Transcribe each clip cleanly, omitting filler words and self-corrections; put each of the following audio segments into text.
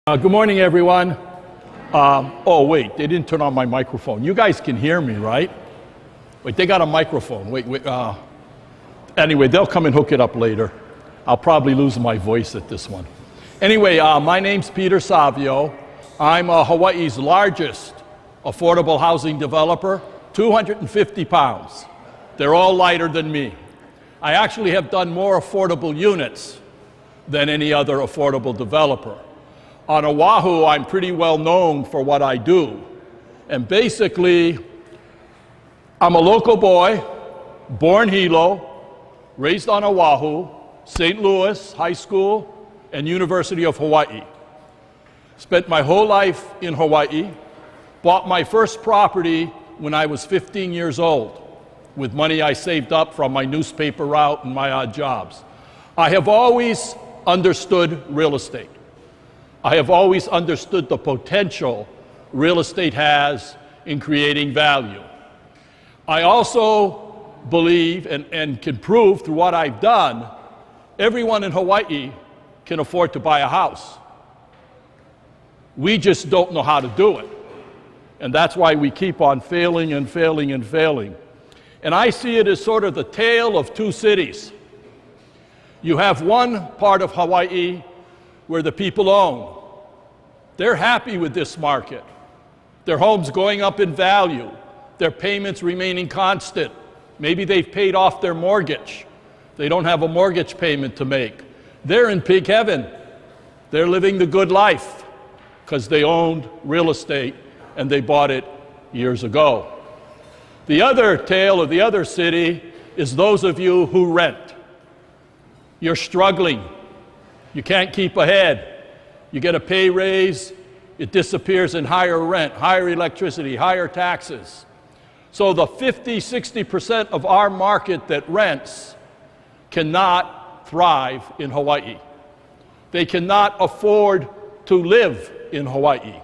Good morning, everyone. Oh, wait, they didn't turn on my microphone. You guys can hear me, right? Wait, they got a microphone. Wait. Anyway, they'll come and hook it up later. I'll probably lose my voice at this one. Anyway, my name's Peter Savio. I'm Hawaii's largest affordable housing developer, 250 pounds. They're all lighter than me. I actually have done more affordable units than any other affordable developer. On Oahu, I'm pretty well known for what I do. And basically, I'm a local boy, born Hilo, raised on Oahu, St. Louis High School, and University of Hawaii. Spent my whole life in Hawaii, bought my first property when I was 15 years old with money I saved up from my newspaper route and my odd jobs. I have always understood real estate. I have always understood the potential real estate has in creating value. I also believe and can prove through what I've done, everyone in Hawaii can afford to buy a house. We just don't know how to do it. And that's why we keep on failing and failing and failing. And I see it as sort of the tale of two cities. You have one part of Hawaii where the people own. They're happy with this market. Their homes going up in value, their payments remaining constant. Maybe they've paid off their mortgage. They don't have a mortgage payment to make. They're in pig heaven. They're living the good life because they owned real estate and they bought it years ago. The other tale of the other city is those of you who rent. You're struggling. You can't keep ahead. You get a pay raise, it disappears in higher rent, higher electricity, higher taxes. So the 50–60% of our market that rents cannot thrive in Hawaii. They cannot afford to live in Hawaii.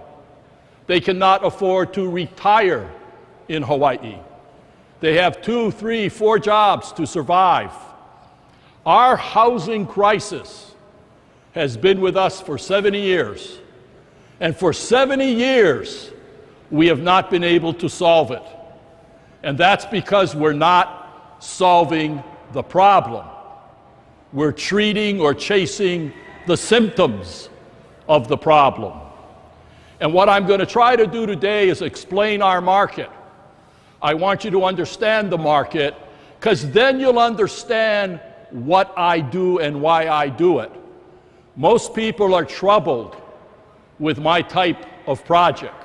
They cannot afford to retire in Hawaii. They have 2, 3, 4 jobs to survive. Our housing crisis has been with us for 70 years. And for 70 years, we have not been able to solve it. And that's because we're not solving the problem. We're treating or chasing the symptoms of the problem. And what I'm going to try to do today is explain our market. I want you to understand the market, because then you'll understand what I do and why I do it. Most people are troubled with my type of project.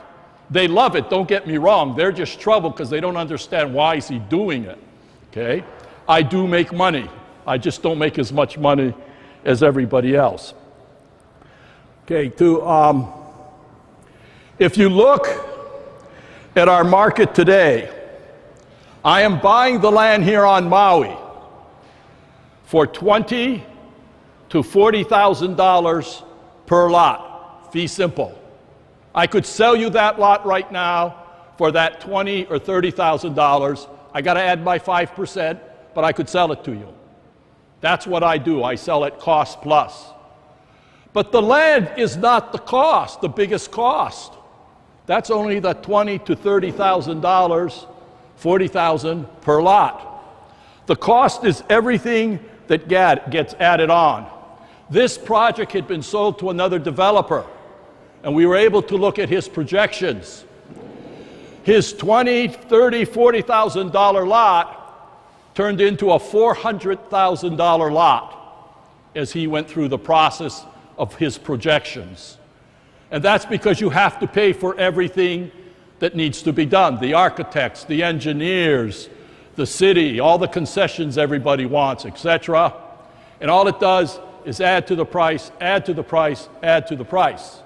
They love it, don't get me wrong. They're just troubled because they don't understand why is he doing it, okay? I do make money. I just don't make as much money as everybody else. Okay, if you look at our market today, I am buying the land here on Maui for $20,000 to $40,000 per lot, fee simple. I could sell you that lot right now for that $20,000 or $30,000. I got to add my 5%, but I could sell it to you. That's what I do. I sell at cost plus. But the land is not the cost, the biggest cost. That's only the $20,000 to $30,000, $40,000 per lot. The cost is everything that gets added on. This project had been sold to another developer, and we were able to look at his projections. His $20,000, $30,000, $40,000 lot turned into a $400,000 lot as he went through the process of his projections. And that's because you have to pay for everything that needs to be done. The architects, the engineers, the city, all the concessions everybody wants, etc. And all it does is add to the price, add to the price, add to the price.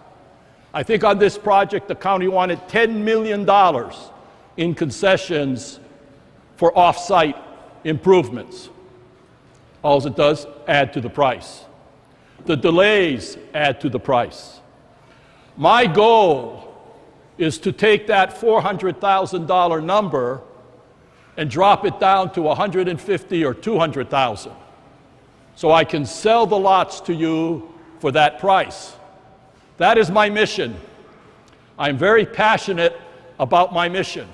I think on this project, the county wanted $10 million in concessions for off-site improvements. All it does, add to the price. The delays add to the price. My goal is to take that $400,000 number and drop it down to $150,000 or $200,000. So I can sell the lots to you for that price. That is my mission. I'm very passionate about my mission.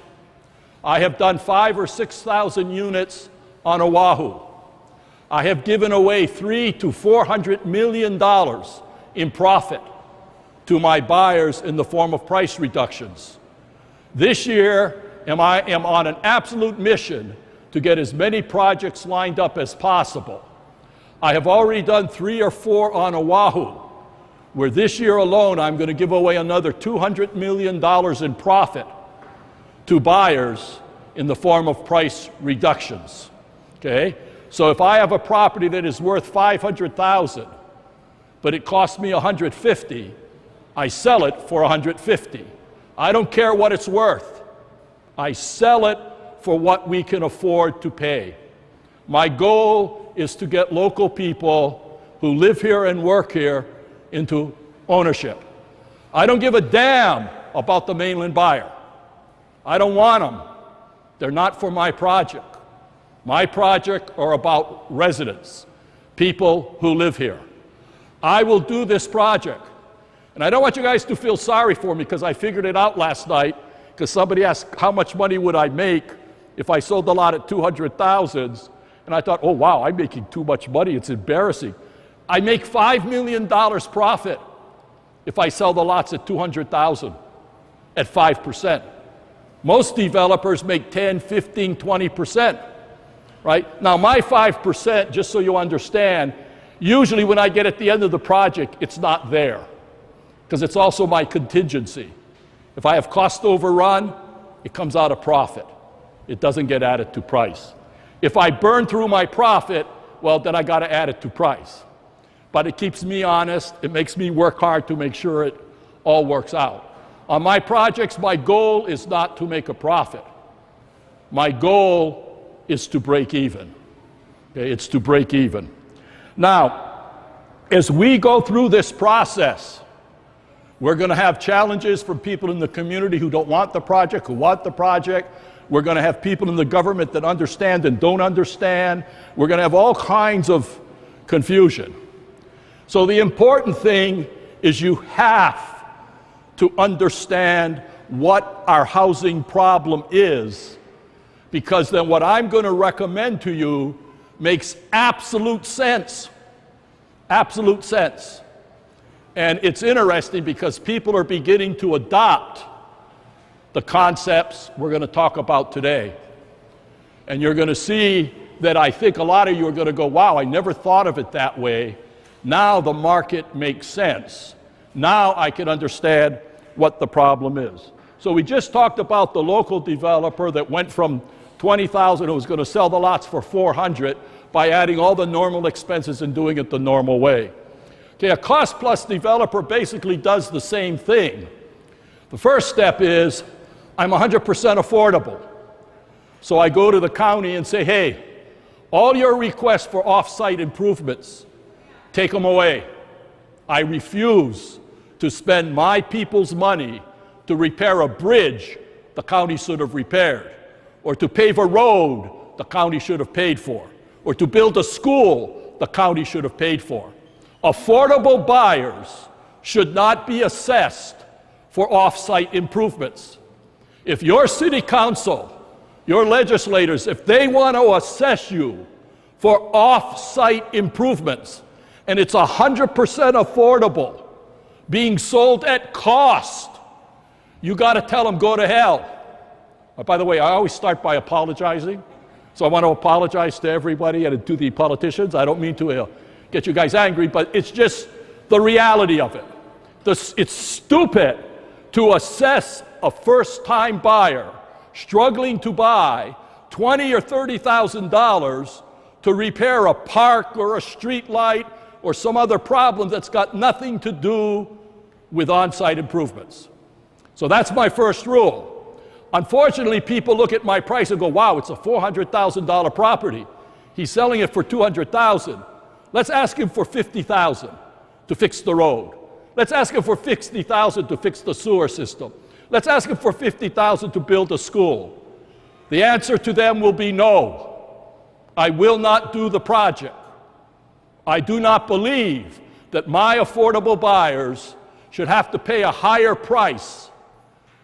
I have done 5,000 or 6,000 units on Oahu. I have given away $300 to $400 million in profit to my buyers in the form of price reductions. This year, I am on an absolute mission to get as many projects lined up as possible. I have already done 3 or 4 on Oahu, where this year alone I'm going to give away another $200 million in profit to buyers in the form of price reductions. Okay? So if I have a property that is worth $500,000, but it costs me $150,000, I sell it for $150,000. I don't care what it's worth. I sell it for what we can afford to pay. My goal is to get local people who live here and work here into ownership. I don't give a damn about the mainland buyer. I don't want them. They're not for my project. My project are about residents, people who live here. I will do this project. And I don't want you guys to feel sorry for me because I figured it out last night because somebody asked how much money would I make if I sold the lot at $200,000. And I thought, oh wow, I'm making too much money, it's embarrassing. I make $5 million profit if I sell the lots at $200,000 at 5%. Most developers make 10, 15, 20%, right? Now my 5%, just so you understand, usually when I get at the end of the project, it's not there because it's also my contingency. If I have cost overrun, it comes out of profit. It doesn't get added to price. If I burn through my profit, well, then I got to add it to price. But it keeps me honest. It makes me work hard to make sure it all works out. On my projects, my goal is not to make a profit. My goal is to break even. Okay, it's to break even. Now, as we go through this process, we're going to have challenges from people in the community who don't want the project, who want the project. We're going to have people in the government that understand and don't understand. We're going to have all kinds of confusion. So the important thing is you have to understand what our housing problem is, because then what I'm going to recommend to you makes absolute sense. Absolute sense. And it's interesting because people are beginning to adopt the concepts we're going to talk about today. And you're going to see that I think a lot of you are going to go, wow, I never thought of it that way. Now the market makes sense. Now I can understand what the problem is. So we just talked about the local developer that went from $20,000 who was going to sell the lots for $400 by adding all the normal expenses and doing it the normal way. Okay, a cost-plus developer basically does the same thing. The first step is, I'm 100% affordable. So I go to the county and say, hey, all your requests for off-site improvements, take them away. I refuse to spend my people's money to repair a bridge the county should have repaired, or to pave a road the county should have paid for, or to build a school the county should have paid for. Affordable buyers should not be assessed for off-site improvements. If your city council, your legislators, if they want to assess you for off-site improvements, and it's 100% affordable, being sold at cost, you got to tell them, go to hell. By the way, I always start by apologizing. So I want to apologize to everybody and to the politicians. I don't mean to get you guys angry, but it's just the reality of it. It's stupid to assess a first-time buyer struggling to buy $20,000 or $30,000 to repair a park or a street light or some other problem that's got nothing to do with on-site improvements. So that's my first rule. Unfortunately, people look at my price and go, wow, it's a $400,000 property. He's selling it for $200,000. Let's ask him for $50,000 to fix the road. Let's ask him for $60,000 to fix the sewer system. Let's ask him for $50,000 to build a school. The answer to them will be no. I will not do the project. I do not believe that my affordable buyers should have to pay a higher price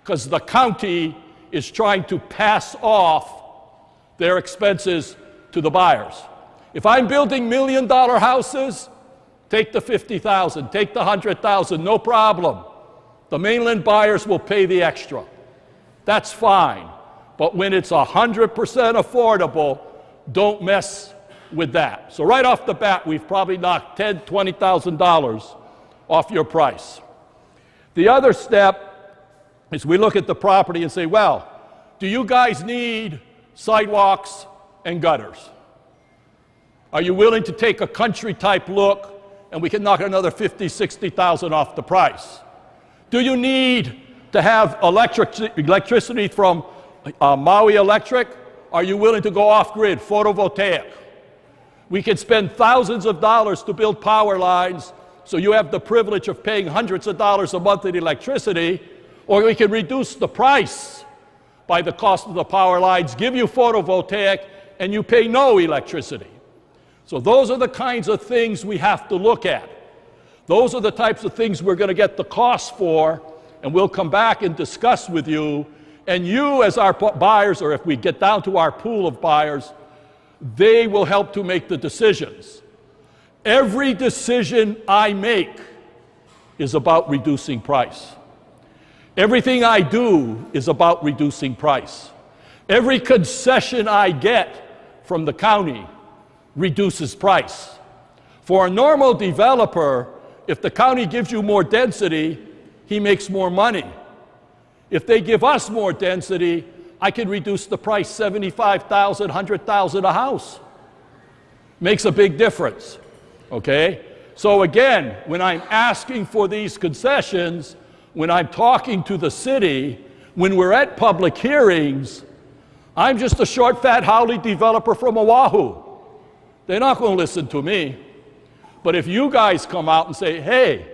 because the county is trying to pass off their expenses to the buyers. If I'm building $1 million houses, take the 50,000, take the 100,000, no problem. The mainland buyers will pay the extra. That's fine. But when it's 100% affordable, don't mess with that. So right off the bat, we've probably knocked $10,000, $20,000 off your price. The other step is we look at the property and say, well, do you guys need sidewalks and gutters? Are you willing to take a country type look and we can knock another $50,000, $60,000 off the price? Do you need to have electricity from Maui Electric? Are you willing to go off-grid, photovoltaic? We can spend thousands of dollars to build power lines so you have the privilege of paying hundreds of dollars a month in electricity, or we can reduce the price by the cost of the power lines, give you photovoltaic, and you pay no electricity. So those are the kinds of things we have to look at. Those are the types of things we're going to get the cost for, and we'll come back and discuss with you. And you, as our buyers, or if we get down to our pool of buyers, they will help to make the decisions. Every decision I make is about reducing price. Everything I do is about reducing price. Every concession I get from the county reduces price. For a normal developer, if the county gives you more density, he makes more money. If they give us more density, I can reduce the price $75,000, $100,000 a house. Makes a big difference, okay? So again, when I'm asking for these concessions, when I'm talking to the city, when we're at public hearings, I'm just a short, fat, howly developer from Oahu. They're not going to listen to me. But if you guys come out and say, hey,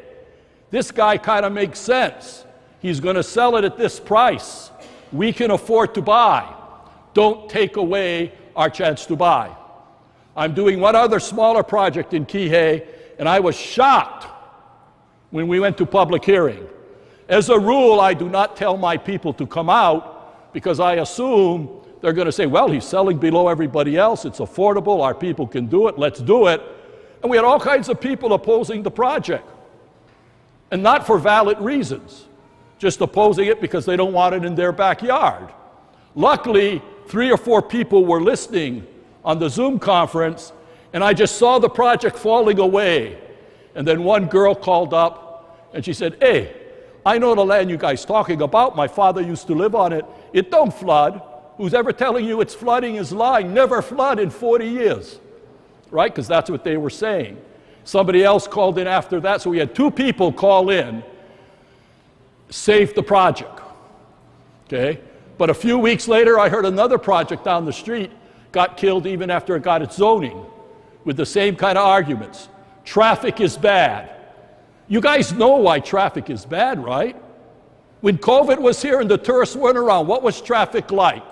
this guy kind of makes sense. He's going to sell it at this price. We can afford to buy. Don't take away our chance to buy. I'm doing one other smaller project in Kihei, and I was shocked when we went to public hearing. As a rule, I do not tell my people to come out because I assume they're going to say, well, he's selling below everybody else. It's affordable. Our people can do it. Let's do it. And we had all kinds of people opposing the project. And not for valid reasons. Just opposing it because they don't want it in their backyard. Luckily, 3 or 4 people were listening on the Zoom conference, and I just saw the project falling away. And then one girl called up, and she said, hey, I know the land you guys talking about. My father used to live on it. It don't flood. Who's ever telling you it's flooding is lying. Never flood in 40 years. Right? Because that's what they were saying. Somebody else called in after that, so we had 2 people call in, save the project. Okay? But a few weeks later, I heard another project down the street got killed even after it got its zoning, with the same kind of arguments. Traffic is bad. You guys know why traffic is bad, right? When COVID was here and the tourists weren't around, what was traffic like?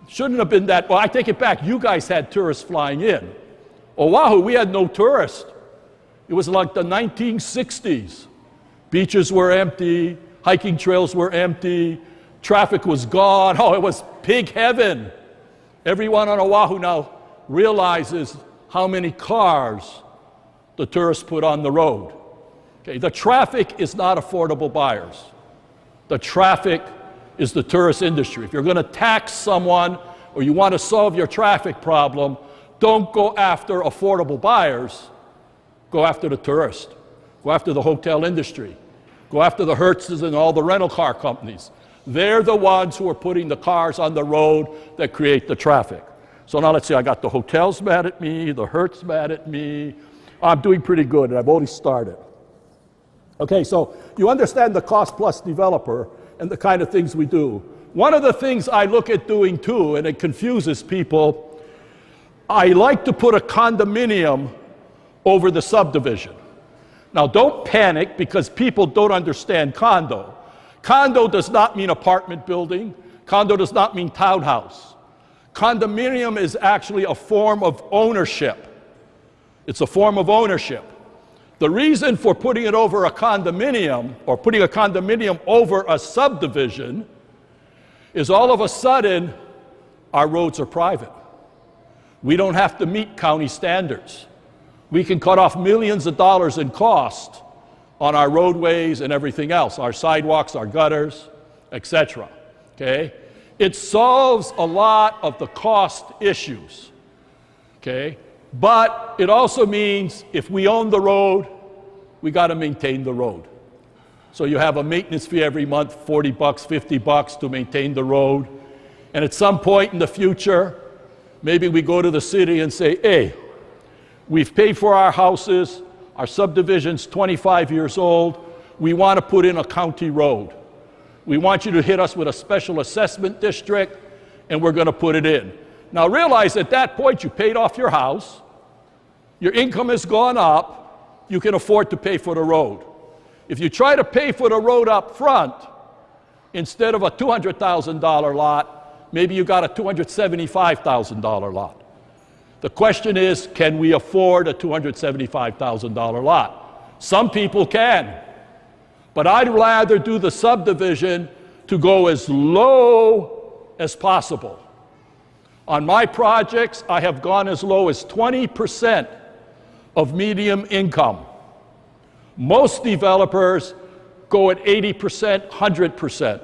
Shouldn't have been that. Well, I take it back. You guys had tourists flying in. Oahu, we had no tourists. It was like the 1960s. Beaches were empty. Hiking trails were empty. Traffic was gone. Oh, it was pig heaven. Everyone on Oahu now realizes how many cars the tourists put on the road. Okay, the traffic is not affordable buyers. The traffic is the tourist industry. If you're going to tax someone or you want to solve your traffic problem, don't go after affordable buyers. Go after the tourist. Go after the hotel industry. Go after the Hertzes and all the rental car companies. They're the ones who are putting the cars on the road that create the traffic. So now let's see, I got the hotels mad at me, the Hertz mad at me. I'm doing pretty good, and I've only started. Okay, so you understand the cost plus developer and the kind of things we do. One of the things I look at doing too, and it confuses people, I like to put a condominium over the subdivision. Now don't panic because people don't understand condo. Condo does not mean apartment building. Condo does not mean townhouse. Condominium is actually a form of ownership. It's a form of ownership. The reason for putting it over a condominium, or putting a condominium over a subdivision, is all of a sudden our roads are private. We don't have to meet county standards. We can cut off millions of dollars in cost on our roadways and everything else, our sidewalks, our gutters, etc. Okay? It solves a lot of the cost issues. Okay? But it also means if we own the road, we got to maintain the road. So you have a maintenance fee every month, $40, $50 to maintain the road. And at some point in the future, maybe we go to the city and say, hey, we've paid for our houses, our subdivision's 25 years old, we want to put in a county road. We want you to hit us with a special assessment district, and we're going to put it in. Now realize at that point you paid off your house, your income has gone up, you can afford to pay for the road. If you try to pay for the road up front, instead of a $200,000 lot, maybe you got a $275,000 lot. The question is, can we afford a $275,000 lot? Some people can, but I'd rather do the subdivision to go as low as possible. On my projects, I have gone as low as 20% of median income. Most developers go at 80%, 100%.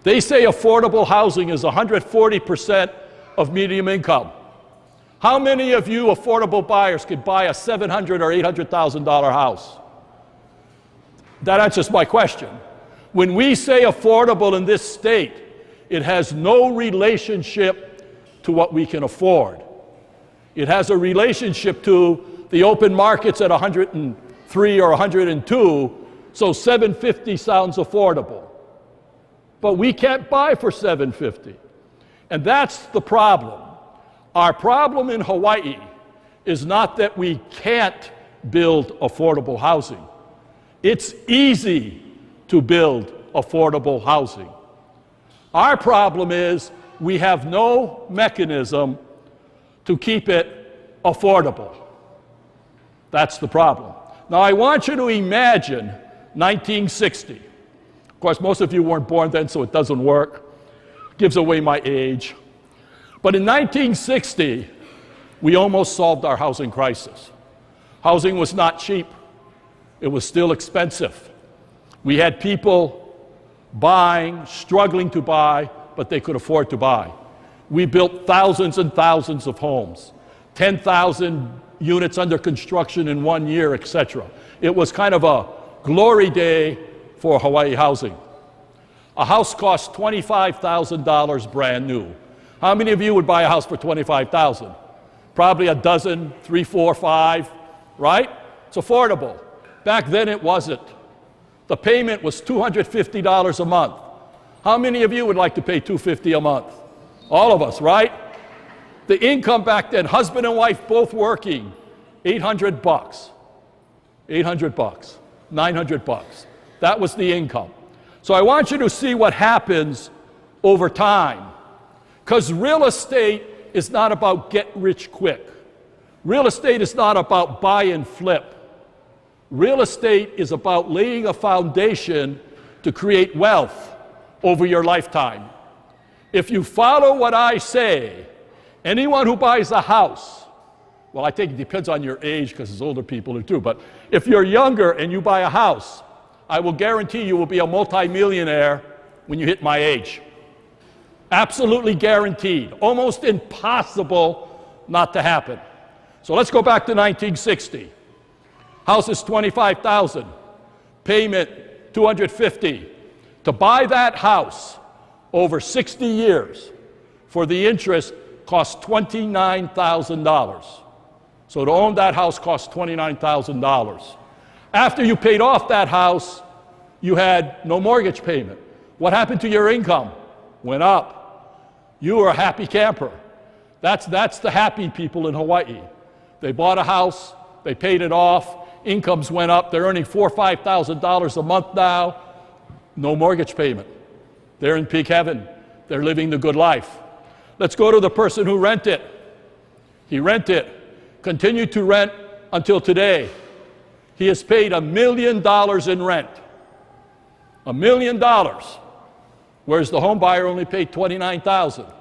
They say affordable housing is 140% of median income. How many of you affordable buyers could buy a $700,000 or $800,000 house? That answers my question. When we say affordable in this state, it has no relationship to what we can afford. It has a relationship to the open markets at 103 or 102, so $750 sounds affordable. But we can't buy for $750. And that's the problem. Our problem in Hawaii is not that we can't build affordable housing. It's easy to build affordable housing. Our problem is we have no mechanism to keep it affordable. That's the problem. Now I want you to imagine 1960. Of course, most of you weren't born then, so it doesn't work. Gives away my age. But in 1960, we almost solved our housing crisis. Housing was not cheap. It was still expensive. We had people buying, struggling to buy, but they could afford to buy. We built thousands and thousands of homes, 10,000 units under construction in 1 year, etc. It was kind of a glory day for Hawaii housing. A house cost $25,000 brand new. How many of you would buy a house for $25,000? Probably a dozen, 3, 4, 5, right? It's affordable. Back then it wasn't. The payment was $250 a month. How many of you would like to pay $250 a month? All of us, right? The income back then, husband and wife both working, $800. $800, $900. That was the income. So I want you to see what happens over time. Because real estate is not about get rich quick. Real estate is not about buy and flip. Real estate is about laying a foundation to create wealth over your lifetime. If you follow what I say, anyone who buys a house, well, I think it depends on your age because it's older people who do, but if you're younger and you buy a house, I will guarantee you will be a multimillionaire when you hit my age. Absolutely guaranteed. Almost impossible not to happen. So let's go back to 1960. House is $25,000. Payment $250. To buy that house over 60 years for the interest costs $29,000. So to own that house costs $29,000. After you paid off that house, you had no mortgage payment. What happened to your income? Went up. You were a happy camper. That's the happy people in Hawaii. They bought a house, they paid it off, incomes went up, they're earning $4,000 or $5,000 a month now, no mortgage payment. They're in peak heaven. They're living the good life. Let's go to the person who rented. He rented, continued to rent until today. He has paid $1 million in rent. $1 million. Whereas the home buyer only paid $29,000.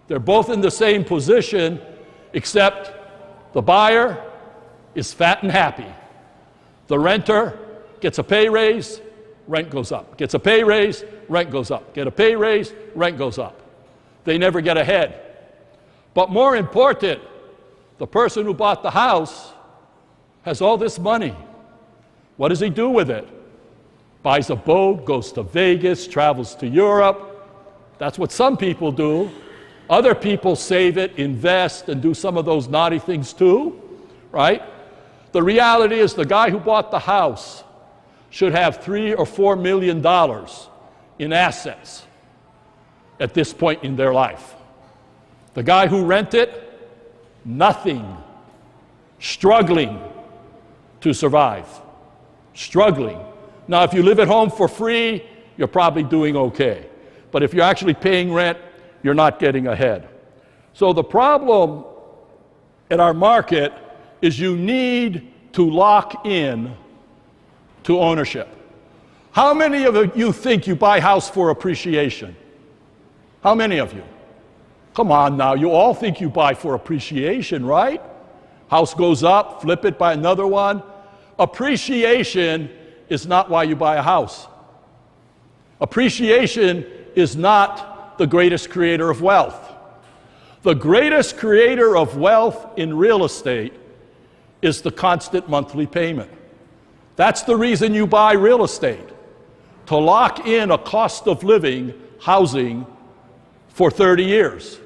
They're both in the same position, except the buyer is fat and happy. The renter gets a pay raise, rent goes up. Gets a pay raise, rent goes up. Get a pay raise, rent goes up. They never get ahead. But more important, the person who bought the house has all this money. What does he do with it? Buys a boat, goes to Vegas, travels to Europe. That's what some people do. Other people save it, invest, and do some of those naughty things too, right? The reality is the guy who bought the house should have $3 or $4 million in assets at this point in their life. The guy who rented, nothing, struggling to survive, struggling. Now, if you live at home for free, you're probably doing okay. But if you're actually paying rent, you're not getting ahead. So the problem in our market is you need to lock in to ownership. How many of you think you buy house for appreciation? How many of you? Come on now, you all think you buy for appreciation, right? House goes up, flip it, buy another one. Appreciation is not why you buy a house. Appreciation is not the greatest creator of wealth. The greatest creator of wealth in real estate is the constant monthly payment. That's the reason you buy real estate, to lock in a cost of living housing for 30 years.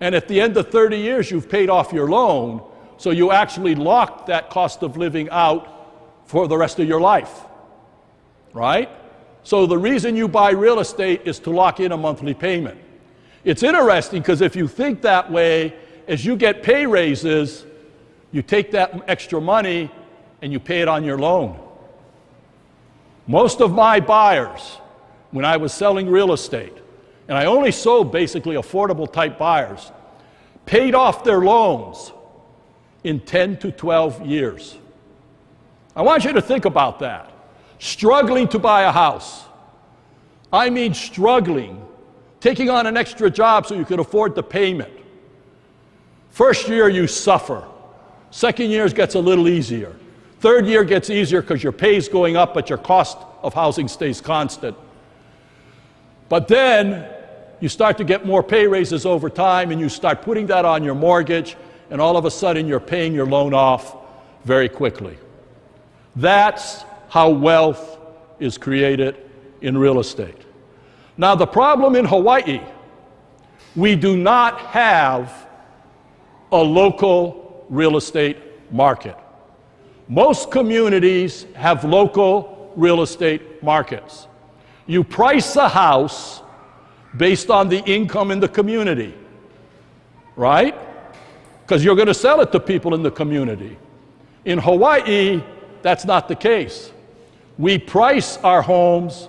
And at the end of 30 years, you've paid off your loan, so you actually locked that cost of living out for the rest of your life, right? So the reason you buy real estate is to lock in a monthly payment. It's interesting because if you think that way, as you get pay raises, you take that extra money and you pay it on your loan. Most of my buyers, when I was selling real estate, and I only sold basically affordable type buyers, paid off their loans in 10 to 12 years. I want you to think about that. Struggling to buy a house. I mean struggling. Taking on an extra job so you can afford the payment. First year you suffer. Second year gets a little easier. Third year gets easier because your pay's going up but your cost of housing stays constant. But then you start to get more pay raises over time and you start putting that on your mortgage and all of a sudden you're paying your loan off very quickly. That's how wealth is created in real estate. Now the problem in Hawaii, we do not have a local real estate market. Most communities have local real estate markets. You price a house based on the income in the community, right? Because you're going to sell it to people in the community. In Hawaii, that's not the case. We price our homes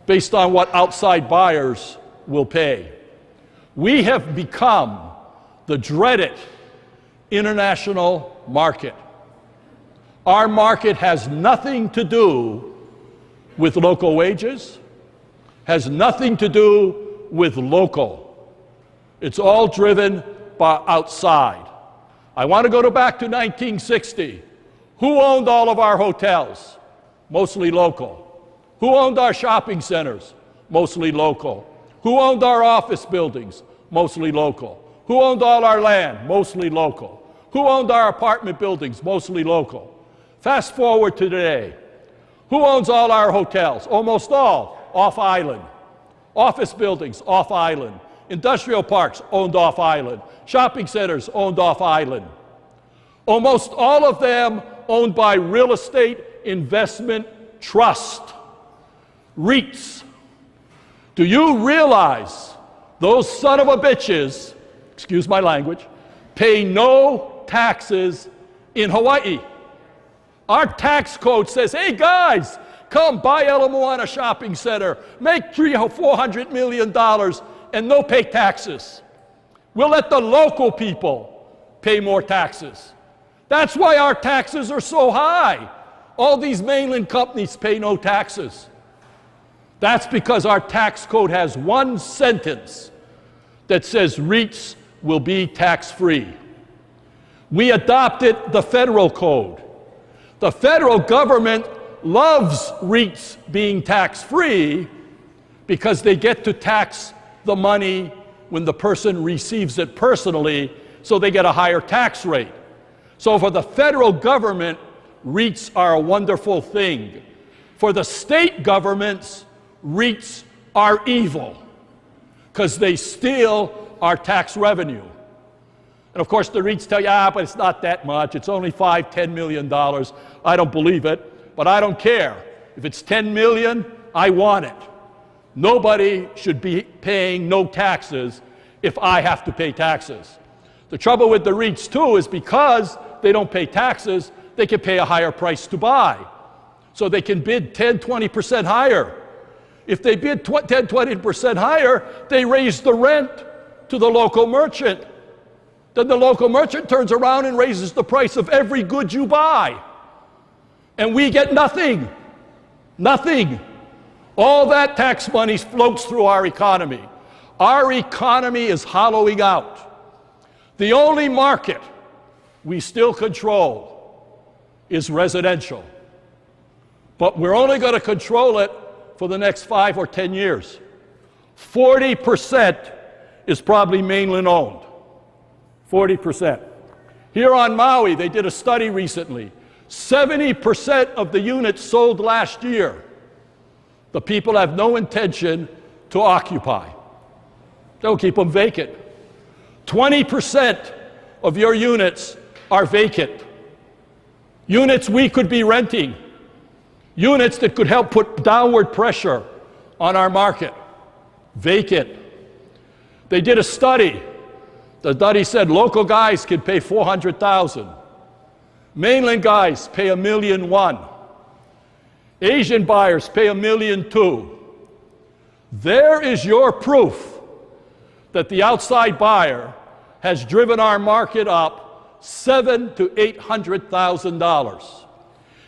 based on what outside buyers will pay. We have become the dreaded international market. Our market has nothing to do with local wages, has nothing to do with local. It's all driven by outside. I want to go back to 1960. Who owned all of our hotels? Mostly local. Who owned our shopping centers? Mostly local. Who owned our office buildings? Mostly local. Who owned all our land? Mostly local. Who owned our apartment buildings? Mostly local. Fast forward to today. Who owns all our hotels? Almost all off-island. Office buildings off-island. Industrial parks owned off-island. Shopping centers owned off-island. Almost all of them owned by real estate investment trust, REITs. Do you realize those son of a bitches, excuse my language, pay no taxes in Hawaii? Our tax code says, hey guys, come buy Ala Moana Shopping Center, make $400 million and no pay taxes. We'll let the local people pay more taxes. That's why our taxes are so high. All these mainland companies pay no taxes. That's because our tax code has one sentence that says REITs will be tax-free. We adopted the federal code. The federal government loves REITs being tax-free because they get to tax the money when the person receives it personally, so they get a higher tax rate. So for the federal government, REITs are a wonderful thing. For the state governments, REITs are evil because they steal our tax revenue. And of course, the REITs tell you, but it's not that much. It's only $5–10 million. I don't believe it, but I don't care. If it's 10 million, I want it. Nobody should be paying no taxes if I have to pay taxes. The trouble with the REITs, too, is because they don't pay taxes, they can pay a higher price to buy. So they can bid 10–20% higher. If they bid 10–20% higher, they raise the rent to the local merchant. Then the local merchant turns around and raises the price of every good you buy. And we get nothing. Nothing. All that tax money floats through our economy. Our economy is hollowing out. The only market we still control is residential. But we're only going to control it for the next 5 or 10 years. 40% is probably mainland owned. 40%. Here on Maui, they did a study recently. 70% of the units sold last year, the people have no intention to occupy. They'll keep them vacant. 20% of your units are vacant. Units we could be renting. Units that could help put downward pressure on our market. Vacant. They did a study. The study said local guys can pay $400,000. Mainland guys pay $1.1 million. Asian buyers pay $1.2 million. There is your proof that the outside buyer has driven our market up $700,000 to $800,000.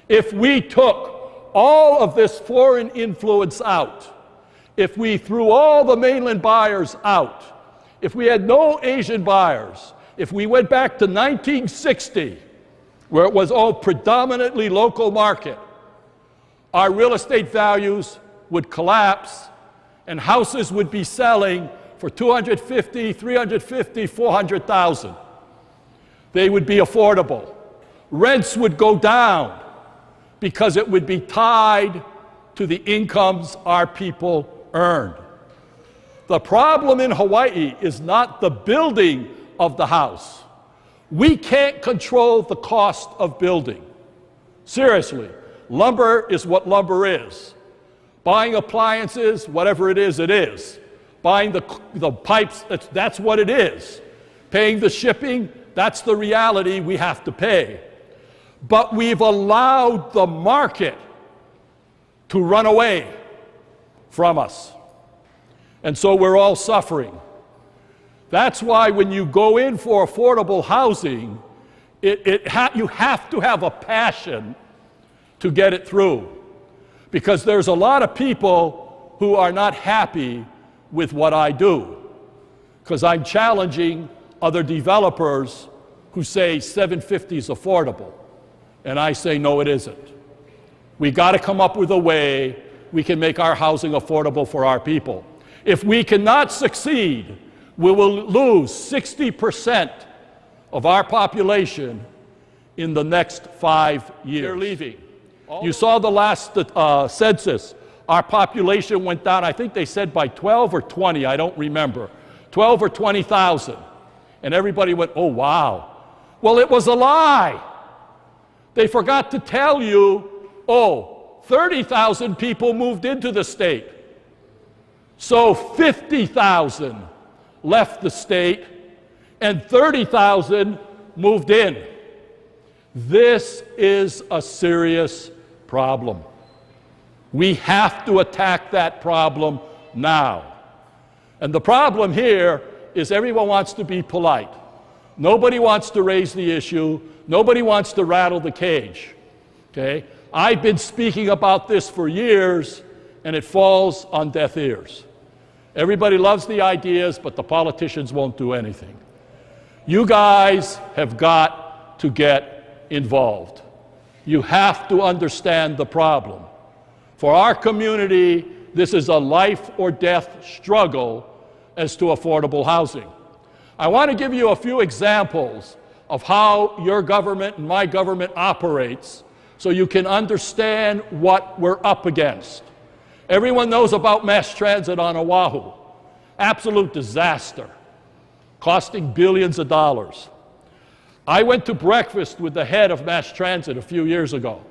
If we took all of this foreign influence out, if we threw all the mainland buyers out, if we had no Asian buyers, if we went back to 1960, where it was all predominantly local market, our real estate values would collapse and houses would be selling for $250,000, $350,000, $400,000. They would be affordable. Rents would go down because it would be tied to the incomes our people earned. The problem in Hawaii is not the building of the house. We can't control the cost of building. Seriously, lumber is what lumber is. Buying appliances, whatever it is, it is. Buying the pipes, that's what it is. Paying the shipping, that's the reality we have to pay. But we've allowed the market to run away from us. And so we're all suffering. That's why when you go in for affordable housing, you have to have a passion to get it through. Because there's a lot of people who are not happy with what I do. Because I'm challenging other developers who say $750 is affordable. And I say, no, it isn't. We got to come up with a way we can make our housing affordable for our people. If we cannot succeed, we will lose 60% of our population in the next 5 years. They're leaving. You saw the last census. Our population went down, I think they said by 12 or 20, I don't remember. 12 or 20,000. And everybody went, oh, wow. Well, it was a lie. They forgot to tell you, 30,000 people moved into the state. So 50,000 left the state and 30,000 moved in. This is a serious problem. We have to attack that problem now. And the problem here is everyone wants to be polite. Nobody wants to raise the issue. Nobody wants to rattle the cage. Okay? I've been speaking about this for years, and it falls on deaf ears. Everybody loves the ideas, but the politicians won't do anything. You guys have got to get involved. You have to understand the problem. For our community, this is a life or death struggle as to affordable housing. I want to give you a few examples of how your government and my government operates so you can understand what we're up against. Everyone knows about mass transit on Oahu. Absolute disaster, costing billions of dollars. I went to breakfast with the head of mass transit a few years ago,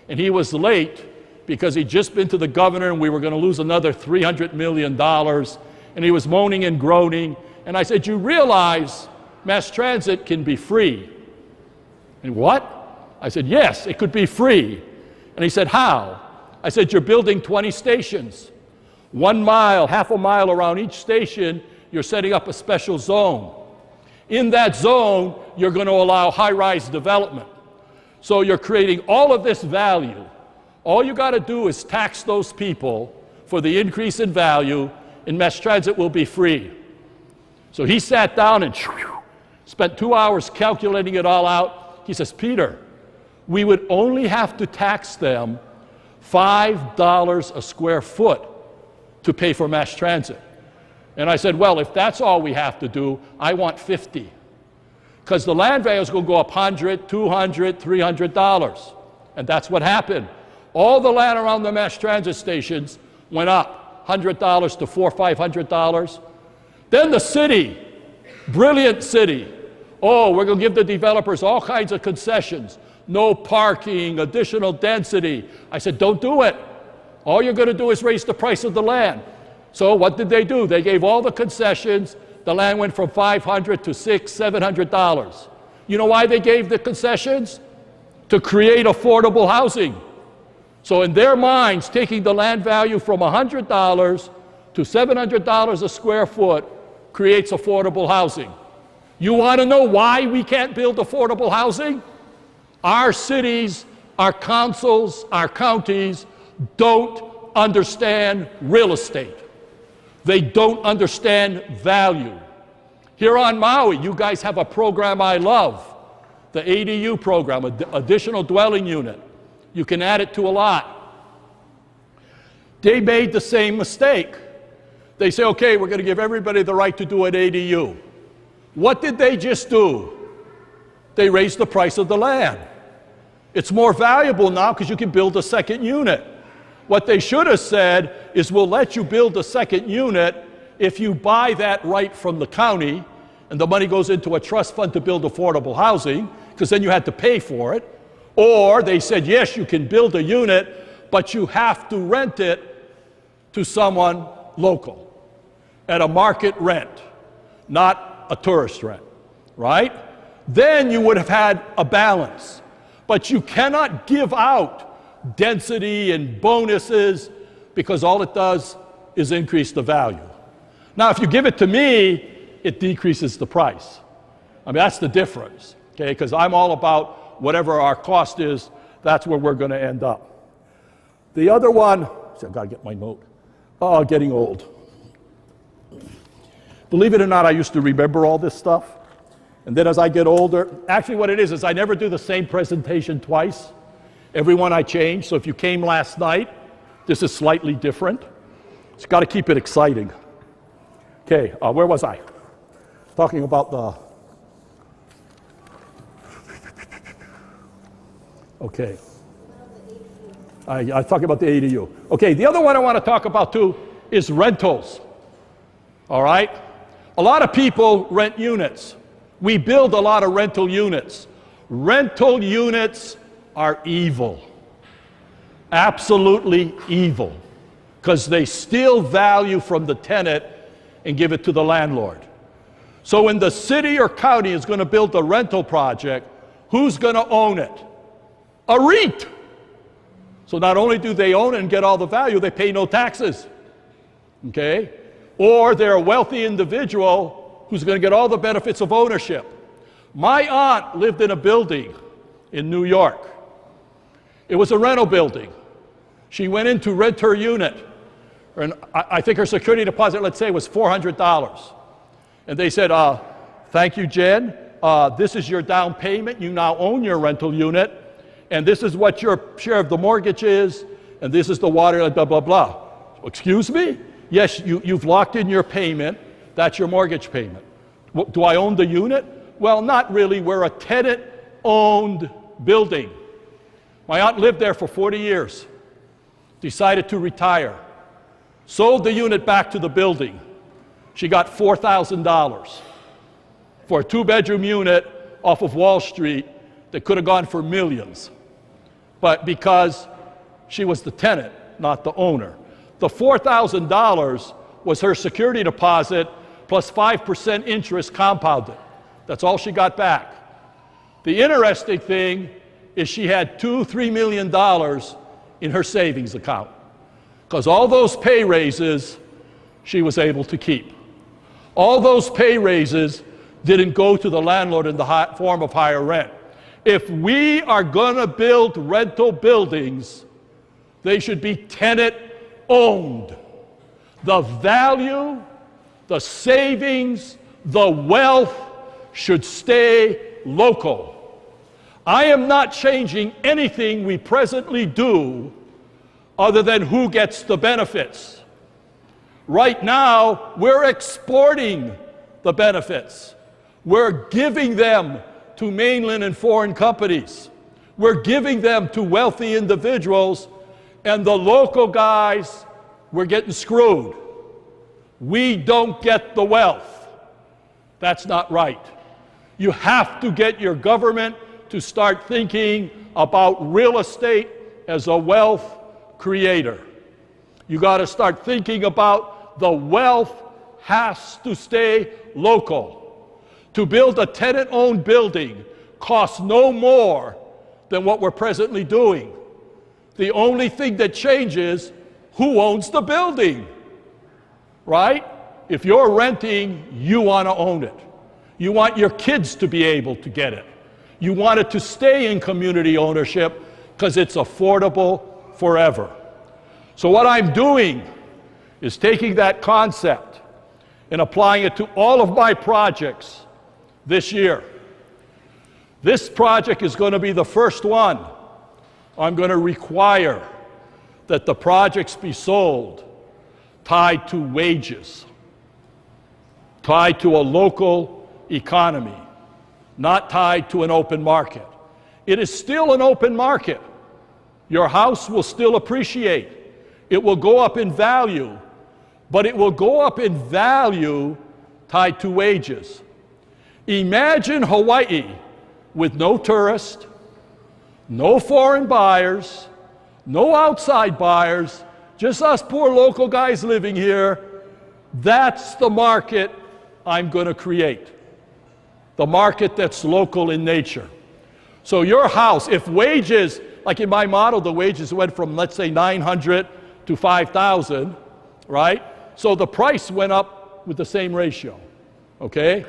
and he was late because he'd just been to the governor and we were going to lose another $300 million, and he was moaning and groaning. And I said, you realize mass transit can be free? And what? I said, yes, it could be free. And he said, how? I said, you're building 20 stations. 1 mile, half a mile around each station, you're setting up a special zone. In that zone, you're going to allow high-rise development. So you're creating all of this value. All you got to do is tax those people for the increase in value, and mass transit will be free. So he sat down and spent 2 hours calculating it all out. He says, Peter, we would only have to tax them $5 a square foot to pay for mass transit. And I said, well, if that's all we have to do, I want 50. Because the land value is going to go up $100, $200, $300. And that's what happened. All the land around the mass transit stations went up $100 to $400, $500. Then the city, brilliant city, oh, we're going to give the developers all kinds of concessions. No parking, additional density. I said, don't do it. All you're going to do is raise the price of the land. So what did they do? They gave all the concessions. The land went from $500 to $600, $700. You know why they gave the concessions? To create affordable housing. So in their minds, taking the land value from $100 to $700 a square foot creates affordable housing. You want to know why we can't build affordable housing? Our cities, our councils, our counties don't understand real estate. They don't understand value. Here on Maui, you guys have a program I love, the ADU program, additional dwelling unit. You can add it to a lot. They made the same mistake. They say, okay, we're going to give everybody the right to do an ADU. What did they just do? They raised the price of the land. It's more valuable now because you can build a second unit. What they should have said is, we'll let you build a second unit if you buy that right from the county, and the money goes into a trust fund to build affordable housing, because then you had to pay for it. Or they said, yes, you can build a unit, but you have to rent it to someone local at a market rent, not a tourist rent, right? Then you would have had a balance. But you cannot give out density and bonuses, because all it does is increase the value. Now, if you give it to me, it decreases the price. I mean, that's the difference, okay? Because I'm all about whatever our cost is, that's where we're going to end up. The other one, I've got to get my note. Oh, getting old. Believe it or not, I used to remember all this stuff. And then as I get older, actually what it is I never do the same presentation twice. Every one I change. So if you came last night, this is slightly different. It's got to keep it exciting. Okay, where was I? Talking about the... Okay. I talk about the ADU. Okay, the other one I want to talk about too is rentals. All right? A lot of people rent units. We build a lot of rental units. Rental units are evil. Absolutely evil. Because they steal value from the tenant and give it to the landlord. So when the city or county is going to build a rental project, who's going to own it? A REIT. So not only do they own it and get all the value, they pay no taxes. Okay? Or they're a wealthy individual who's going to get all the benefits of ownership. My aunt lived in a building in New York. It was a rental building. She went in to rent her unit, and I think her security deposit, let's say, was $400. And they said, thank you, Jen. This is your down payment. You now own your rental unit, and this is what your share of the mortgage is, and this is the water, blah, blah, blah. Excuse me? Yes, you've locked in your payment. That's your mortgage payment. Do I own the unit? Well, not really. We're a tenant-owned building. My aunt lived there for 40 years, decided to retire, sold the unit back to the building. She got $4,000 for a 2-bedroom unit off of Wall Street that could have gone for millions. But because she was the tenant, not the owner. The $4,000 was her security deposit plus 5% interest compounded. That's all she got back. The interesting thing is she had $2-3 million in her savings account, because all those pay raises she was able to keep. All those pay raises didn't go to the landlord in the form of higher rent. If we are going to build rental buildings, they should be tenant-owned. The value, the savings, the wealth should stay local. I am not changing anything we presently do other than who gets the benefits. Right now, we're exporting the benefits. We're giving them to mainland and foreign companies. We're giving them to wealthy individuals, and the local guys, we're getting screwed. We don't get the wealth. That's not right. You have to get your government to start thinking about real estate as a wealth creator. You got to start thinking about the wealth has to stay local. To build a tenant-owned building costs no more than what we're presently doing. The only thing that changes, who owns the building, right? If you're renting, you want to own it. You want your kids to be able to get it. You want it to stay in community ownership because it's affordable forever. So what I'm doing is taking that concept and applying it to all of my projects this year. This project is going to be the first one. I'm going to require that the projects be sold tied to wages, tied to a local economy, not tied to an open market. It is still an open market. Your house will still appreciate. It will go up in value, but it will go up in value tied to wages. Imagine Hawaii with no tourists, no foreign buyers, no outside buyers, just us poor local guys living here. That's the market I'm going to create. The market that's local in nature. So your house, if wages, like in my model, the wages went from, let's say, 900 to 5,000, right? So the price went up with the same ratio, okay?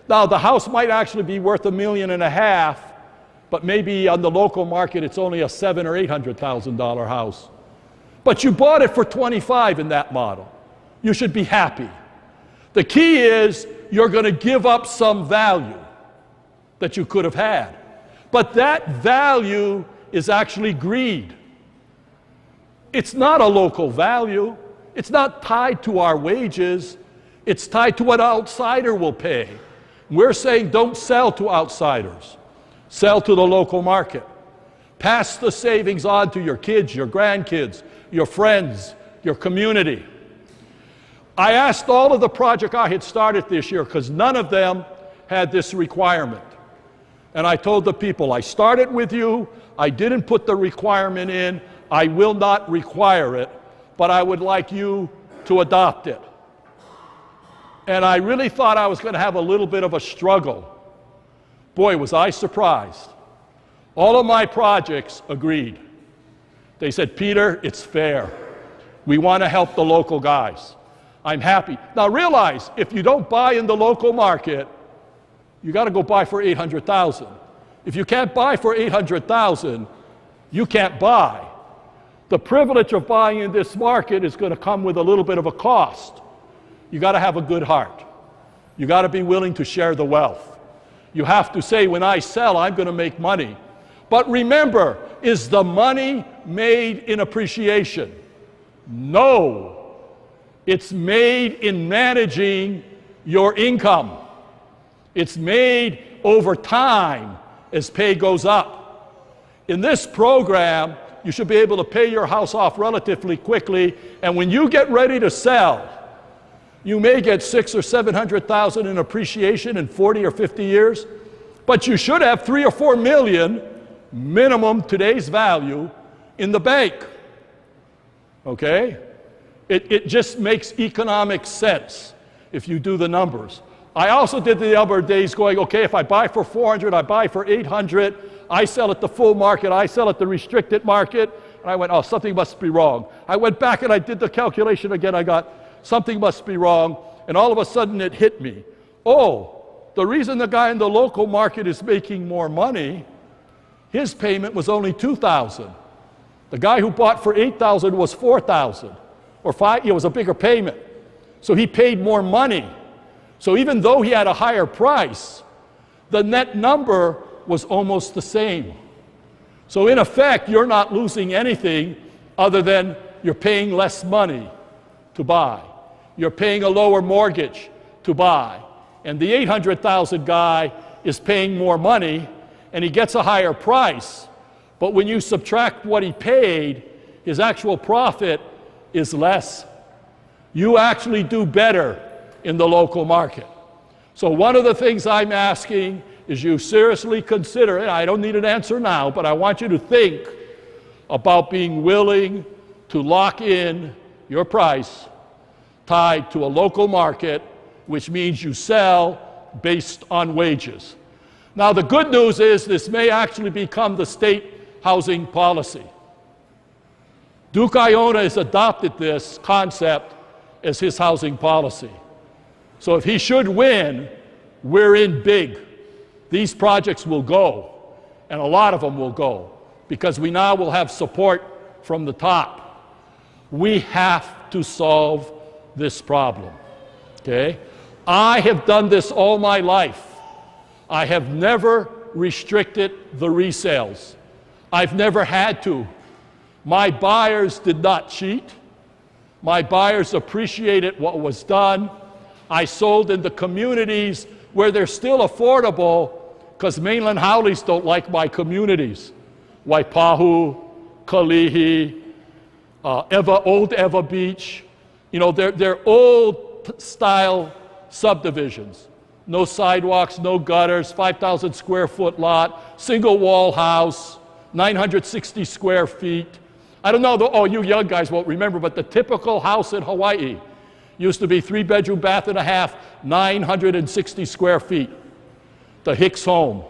Now the house might actually be worth $1.5 million, but maybe on the local market it's only a $700,000 or $800,000 house. But you bought it for 25 in that model. You should be happy. The key is you're going to give up some value that you could have had. But that value is actually greed. It's not a local value. It's not tied to our wages. It's tied to what an outsider will pay. We're saying don't sell to outsiders. Sell to the local market. Pass the savings on to your kids, your grandkids, your friends, your community. I asked all of the projects I had started this year, because none of them had this requirement. And I told the people, I started with you, I didn't put the requirement in, I will not require it, but I would like you to adopt it. And I really thought I was going to have a little bit of a struggle. Boy, was I surprised. All of my projects agreed. They said, Peter, it's fair. We want to help the local guys. I'm happy. Now realize, if you don't buy in the local market, You got to go buy for 800,000. If you can't buy for 800,000, you can't buy. The privilege of buying in this market is going to come with a little bit of a cost. You got to have a good heart. You got to be willing to share the wealth. You have to say, when I sell, I'm going to make money. But remember, is the money made in appreciation? No. It's made in managing your income. It's made over time as pay goes up. In this program, you should be able to pay your house off relatively quickly, and when you get ready to sell, you may get $600,000 or $700,000 in appreciation in 40 or 50 years, but you should have $3 or $4 million minimum today's value in the bank. Okay? It just makes economic sense if you do the numbers. I also did the other days going, okay, if I buy for 400, I buy for 800, I sell at the full market, I sell at the restricted market, and I went, oh, something must be wrong. I went back and I did the calculation again, I got, something must be wrong, and all of a sudden it hit me. Oh, the reason the guy in the local market is making more money, his payment was only $2,000. The guy who bought for $8,000 was $4,000, or $5,000, it was a bigger payment. So he paid more money. So even though he had a higher price, the net number was almost the same. So in effect, you're not losing anything other than you're paying less money to buy. You're paying a lower mortgage to buy. And the 800,000 guy is paying more money and he gets a higher price. But when you subtract what he paid, his actual profit is less. You actually do better in the local market. So one of the things I'm asking is you seriously consider it. I don't need an answer now, but I want you to think about being willing to lock in your price tied to a local market, which means you sell based on wages. Now the good news is this may actually become the state housing policy. Duke Iona has adopted this concept as his housing policy. So if he should win, we're in big. These projects will go, and a lot of them will go, because we now will have support from the top. We have to solve this problem, okay? I have done this all my life. I have never restricted the resales. I've never had to. My buyers did not cheat. My buyers appreciated what was done. I sold in the communities where they're still affordable, because mainland haoles don't like my communities. Waipahu, Kalihi, Old Eva Beach. You know, they're old style subdivisions. No sidewalks, no gutters, 5,000 square foot lot, single wall house, 960 square feet. I don't know, oh, you young guys won't remember, but the typical house in Hawaii used to be 3-bedroom, bath and a half, 960 square feet. The Hicks home,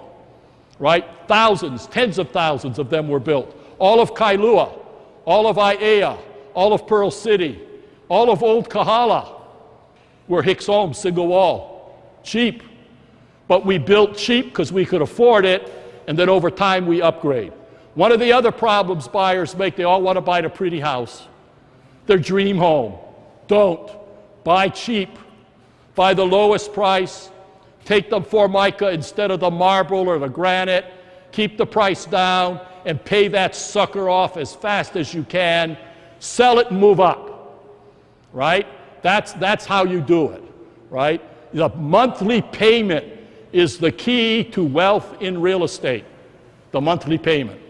right? Thousands, tens of thousands of them were built. All of Kailua, all of Aiea, all of Pearl City, all of Old Kahala were Hicks homes, single wall, cheap. But we built cheap because we could afford it, and then over time we upgrade. One of the other problems buyers make, they all want to buy the pretty house, their dream home. Don't. Buy cheap. Buy the lowest price. Take the Formica instead of the marble or the granite. Keep the price down and pay that sucker off as fast as you can. Sell it and move up. Right? That's how you do it. Right? The monthly payment is the key to wealth in real estate. The monthly payment.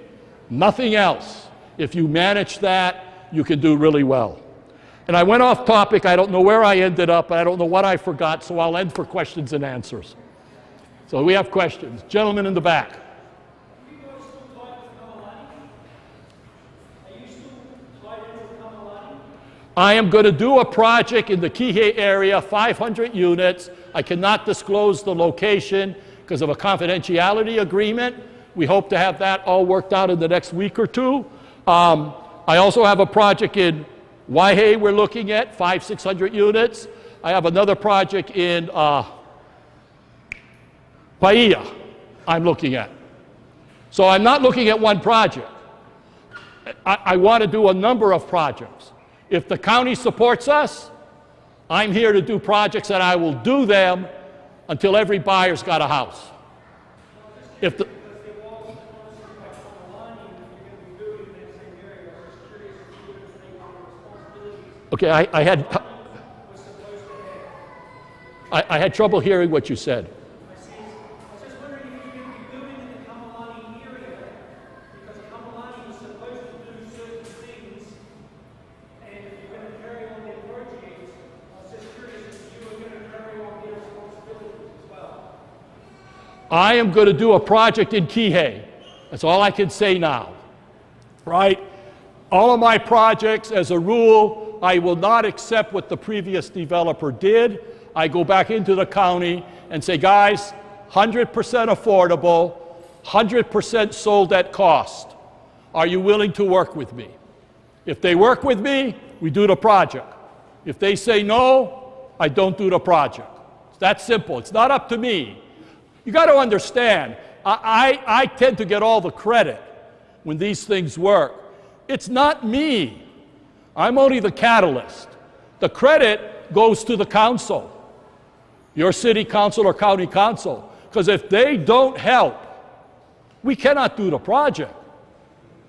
Nothing else. If you manage that, you can do really well. And I went off topic. I don't know where I ended up. I don't know what I forgot, so I'll end for questions and answers. So we have questions. Gentleman in the back. I am going to do a project in the Kihei area, 500 units. I cannot disclose the location because of a confidentiality agreement. We hope to have that all worked out in the next week or two. I also have a project in Waihee we're looking at, 500-600 units. I have another project in Paia, I'm looking at. So I'm not looking at one project. I want to do a number of projects. If the county supports us, I'm here to do projects, and I will do them until every buyer's got a house. If the, okay, I had trouble hearing what you said. I am going to do a project in Kihei. That's all I can say now, right? All of my projects, as a rule, I will not accept what the previous developer did. I go back into the county and say, guys, 100% affordable, 100% sold at cost. Are you willing to work with me? If they work with me, we do the project. If they say no, I don't do the project. It's that simple. It's not up to me. You got to understand, I tend to get all the credit when these things work. It's not me. I'm only the catalyst. The credit goes to the council, your city council or county council, because if they don't help, we cannot do the project.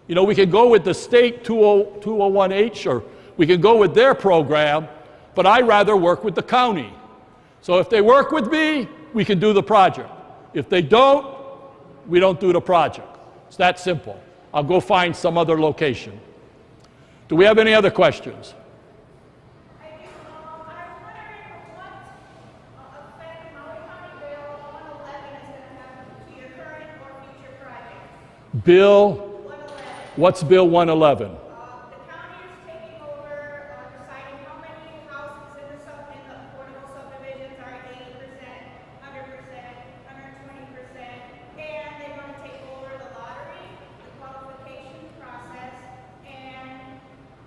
You know, we can go with the state 201H, or we can go with their program, but I'd rather work with the county. So if they work with me, we can do the project. If they don't, we don't do the project. It's that simple. I'll go find some other location. Do we have any other questions? I was wondering what effect Maui County Bill 111 is going to have to your current or future projects. Bill, 111. what's Bill 111? The county is taking over deciding how many houses in the affordable subdivisions are 80%, 100%, 120%, and they're going to take over the lottery, the qualification process, and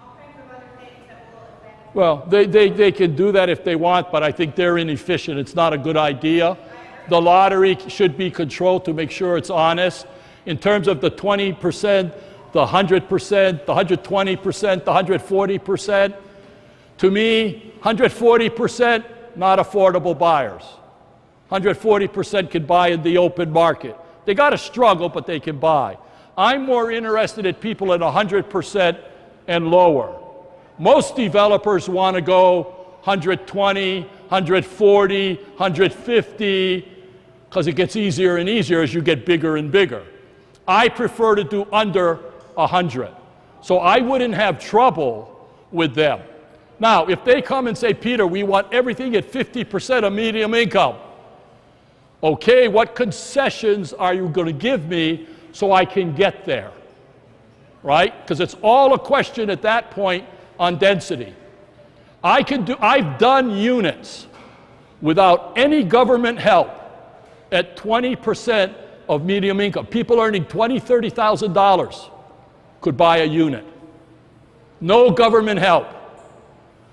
all kinds of other things that will affect. Well, they can do that if they want, but I think they're inefficient. It's not a good idea. The lottery should be controlled to make sure it's honest. In terms of the 20%, the 100%, the 120%, the 140%, to me, 140% not affordable buyers. 140% can buy in the open market. They got to struggle, but they can buy. I'm more interested in people at 100% and lower. Most developers want to go 120, 140, 150, because it gets easier and easier as you get bigger and bigger. I prefer to do under 100. So I wouldn't have trouble with them. Now, if they come and say, Peter, we want everything at 50% of median income. Okay, what concessions are you going to give me so I can get there? Right? Because it's all a question at that point on density. I've done units without any government help at 20% of median income. People earning $20,000, $30,000 could buy a unit. No government help.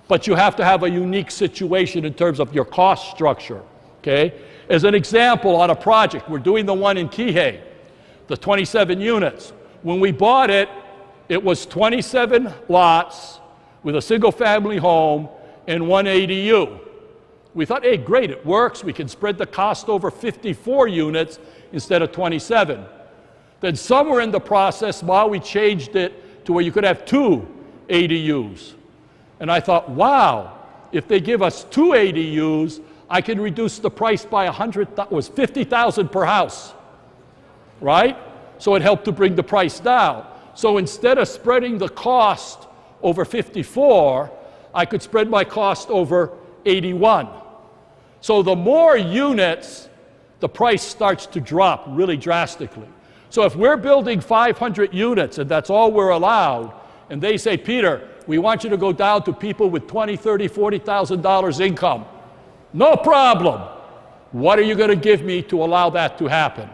But you have to have a unique situation in terms of your cost structure, okay? As an example, on a project, we're doing the one in Kihei, the 27 units. When we bought it, it was 27 lots with a single-family home and one ADU. We thought, hey, great, it works. We can spread the cost over 54 units instead of 27. Then somewhere in the process, Maui changed it to where you could have 2 ADUs. And I thought, wow, if they give us 2 ADUs, I can reduce the price by $50,000 per house, right? So it helped to bring the price down. So instead of spreading the cost over 54, I could spread my cost over 81. So the more units, the price starts to drop really drastically. So if we're building 500 units and that's all we're allowed, and they say, Peter, we want you to go down to people with $20,000, $30,000, $40,000 income. No problem. What are you going to give me to allow that to happen?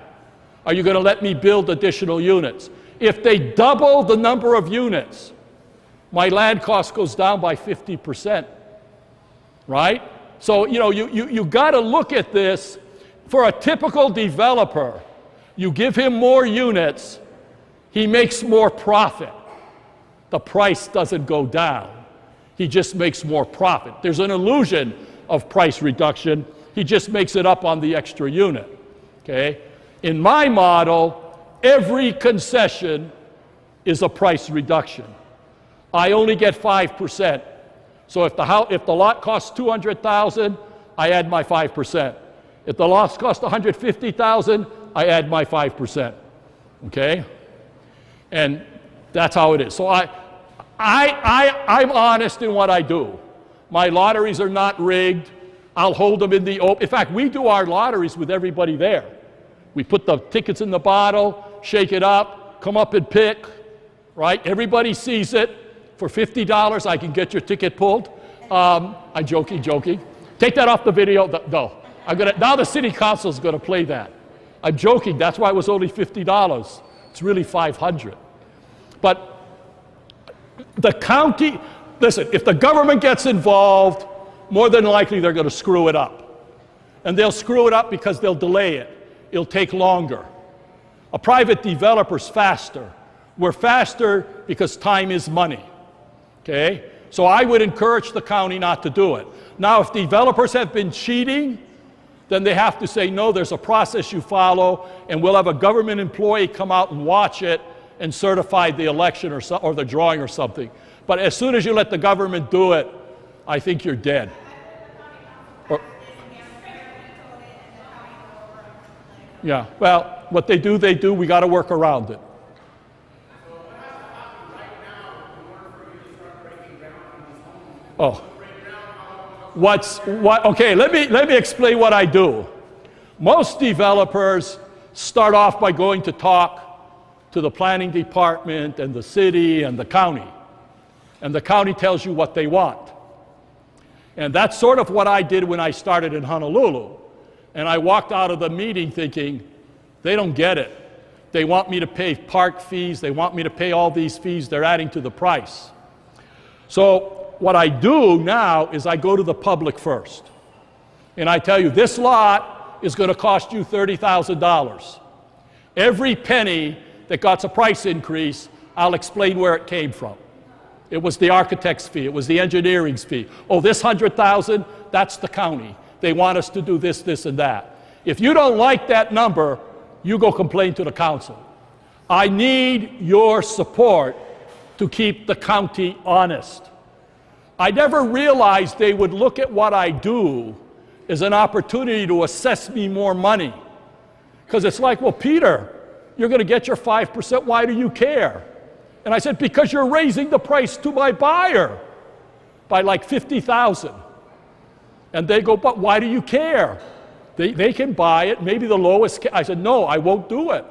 Are you going to let me build additional units? If they double the number of units, my land cost goes down by 50%, right? So, you know, you got to look at this For a typical developer, you give him more units, he makes more profit. The price doesn't go down. He just makes more profit. There's an illusion of price reduction. He just makes it up on the extra unit. Okay? In my model, every concession is a price reduction. I only get 5%. So if the lot costs $200,000, I add my 5%. If the lot costs $150,000, I add my 5%. Okay? And that's how it is. So I'm honest in what I do. My lotteries are not rigged. I'll hold them in the open. In fact, we do our lotteries with everybody there. We put the tickets in the bottle, shake it up, come up and pick, right? Everybody sees it. For $50, I can get your ticket pulled. I'm joking. Take that off the video. No. Now the city council is going to play that. I'm joking. That's why it was only $50. It's really $500. But the county, listen, if the government gets involved, more than likely they're going to screw it up. And they'll screw it up because they'll delay it. It'll take longer. A private developer's faster. We're faster because time is money. Okay? So I would encourage the county not to do it. Now, if developers have been cheating, then they have to say, no, there's a process you follow, and we'll have a government employee come out and watch it and certify the election or the drawing or something. But as soon as you let the government do it, I think you're dead. Or, yeah, well, what they do, we got to work around it. Oh. Okay, let me explain what I do. Most developers start off by going to talk to the planning department and the city and the county. And the county tells you what they want. And that's sort of what I did when I started in Honolulu. And I walked out of the meeting thinking, they don't get it. They want me to pay park fees. They want me to pay all these fees. They're adding to the price. So what I do now is I go to the public first. And I tell you, this lot is going to cost you $30,000. Every penny that got a price increase, I'll explain where it came from. It was the architect's fee. It was the engineering's fee. Oh, this $100,000, that's the county. They want us to do this, this, and that. If you don't like that number, you go complain to the council. I need your support to keep the county honest. I never realized they would look at what I do as an opportunity to assess me more money. Because it's like, well, Peter, you're going to get your 5%. Why do you care? And I said, because you're raising the price to my buyer by like $50,000. And they go, but why do you care? They can buy it, maybe the lowest. I said, no, I won't do it.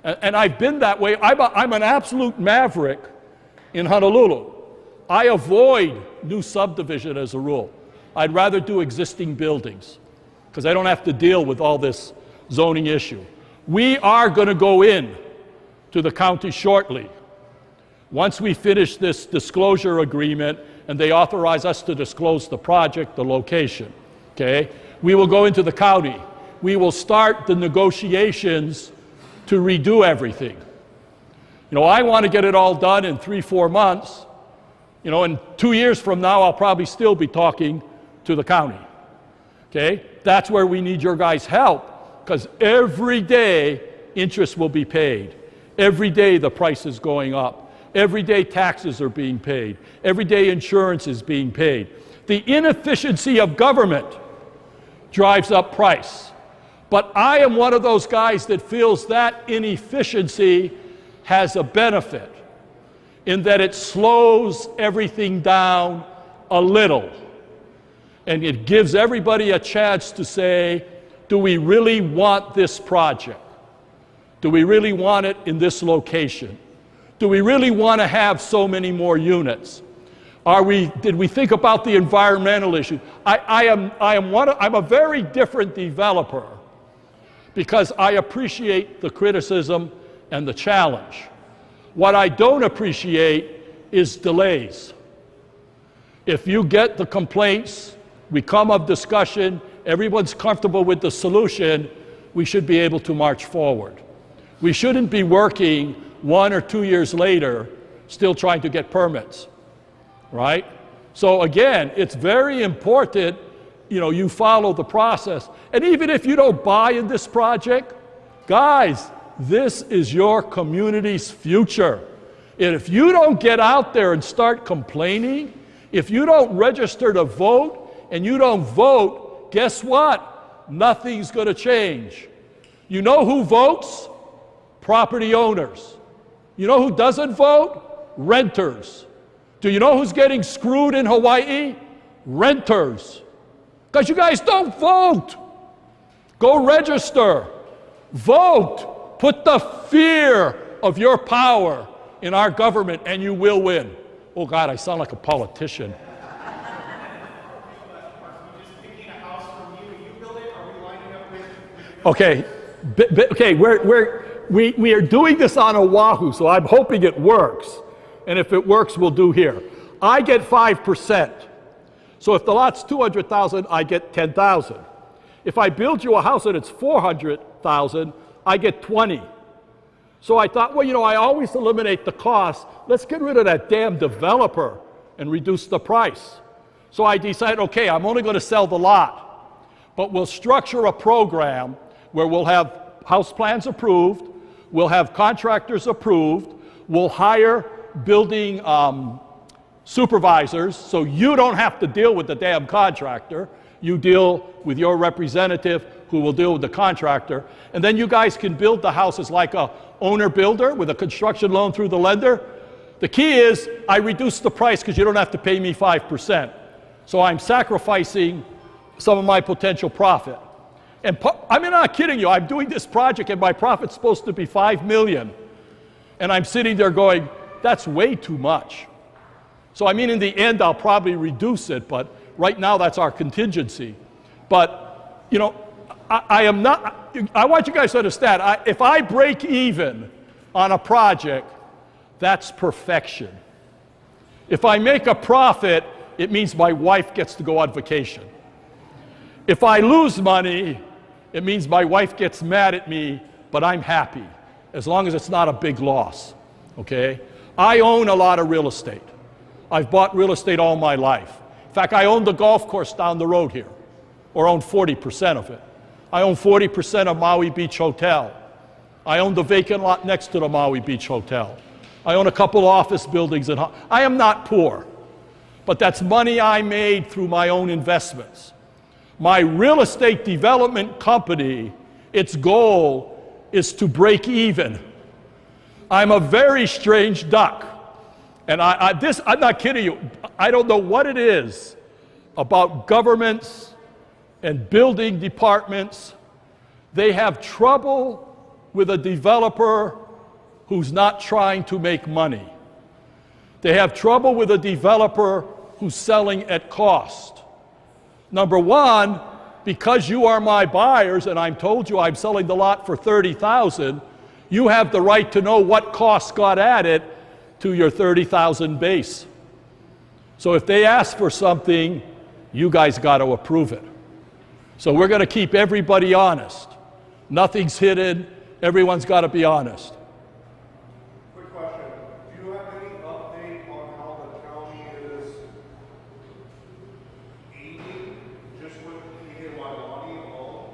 And I've been that way. I'm an absolute maverick in Honolulu. I avoid new subdivision as a rule. I'd rather do existing buildings because I don't have to deal with all this zoning issue. We are going to go in to the county shortly. Once we finish this disclosure agreement and they authorize us to disclose the project, the location, okay, we will go into the county. We will start the negotiations to redo everything. You know, I want to get it all done in 3-4 months. You know, in 2 years from now, I'll probably still be talking to the county. Okay? That's where we need your guys' help, because every day interest will be paid. Every day the price is going up. Every day taxes are being paid. Every day insurance is being paid. The inefficiency of government drives up price. But I am one of those guys that feels that inefficiency has a benefit in that it slows everything down a little. And it gives everybody a chance to say, do we really want this project? Do we really want it in this location? Do we really want to have so many more units? Did we think about the environmental issue? I'm a very different developer because I appreciate the criticism and the challenge. What I don't appreciate is delays. If you get the complaints, we come up discussion, everyone's comfortable with the solution, we should be able to march forward. We shouldn't be working 1 or 2 years later still trying to get permits, right? So again, it's very important, you follow the process. And even if you don't buy in this project, guys, this is your community's future. And if you don't get out there and start complaining, if you don't register to vote and you don't vote, guess what? Nothing's going to change. You know who votes? Property owners. You know who doesn't vote? Renters. Do you know who's getting screwed in Hawaii? Renters. Because you guys don't vote. Go register. Vote. Put the fear of your power in our government and you will win. Oh God, I sound like a politician. Okay, we are doing this on Oahu, so I'm hoping it works. And if it works, we'll do here. I get 5%. So if the lot's 200,000, I get 10,000. If I build you a house and it's 400,000, I get 20. So I thought, well, I always eliminate the cost. Let's get rid of that damn developer and reduce the price. So I decided, okay, I'm only going to sell the lot, but we'll structure a program where we'll have house plans approved, we'll have contractors approved, we'll hire building supervisors, so you don't have to deal with the damn contractor. You deal with your representative who will deal with the contractor. And then you guys can build the houses like a owner-builder with a construction loan through the lender. The key is I reduce the price because you don't have to pay me 5%. So I'm sacrificing some of my potential profit. And I'm not kidding you. I'm doing this project and my profit's supposed to be $5 million. And I'm sitting there going, that's way too much. So I mean, in the end, I'll probably reduce it, but right now that's our contingency. But, I want you guys to understand, if I break even on a project, that's perfection. If I make a profit, it means my wife gets to go on vacation. If I lose money, it means my wife gets mad at me, but I'm happy, as long as it's not a big loss, okay? I own a lot of real estate. I've bought real estate all my life. In fact, I own the golf course down the road here, or own 40% of it. I own 40% of Maui Beach Hotel. I own the vacant lot next to the Maui Beach Hotel. I own a couple office buildings. I am not poor, but that's money I made through my own investments. My real estate development company, its goal is to break even. I'm a very strange duck. And I'm not kidding you. I don't know what it is about governments and building departments. They have trouble with a developer who's not trying to make money. They have trouble with a developer who's selling at cost. Number one, because you are my buyers and I'm told you I'm selling the lot for $30,000, you have the right to know what costs got added to your $30,000 base. So if they ask for something, you guys got to approve it. So we're going to keep everybody honest. Nothing's hidden. Everyone's got to be honest. Quick question. Do you have any update on how the county is aiding just with the Wailani alone?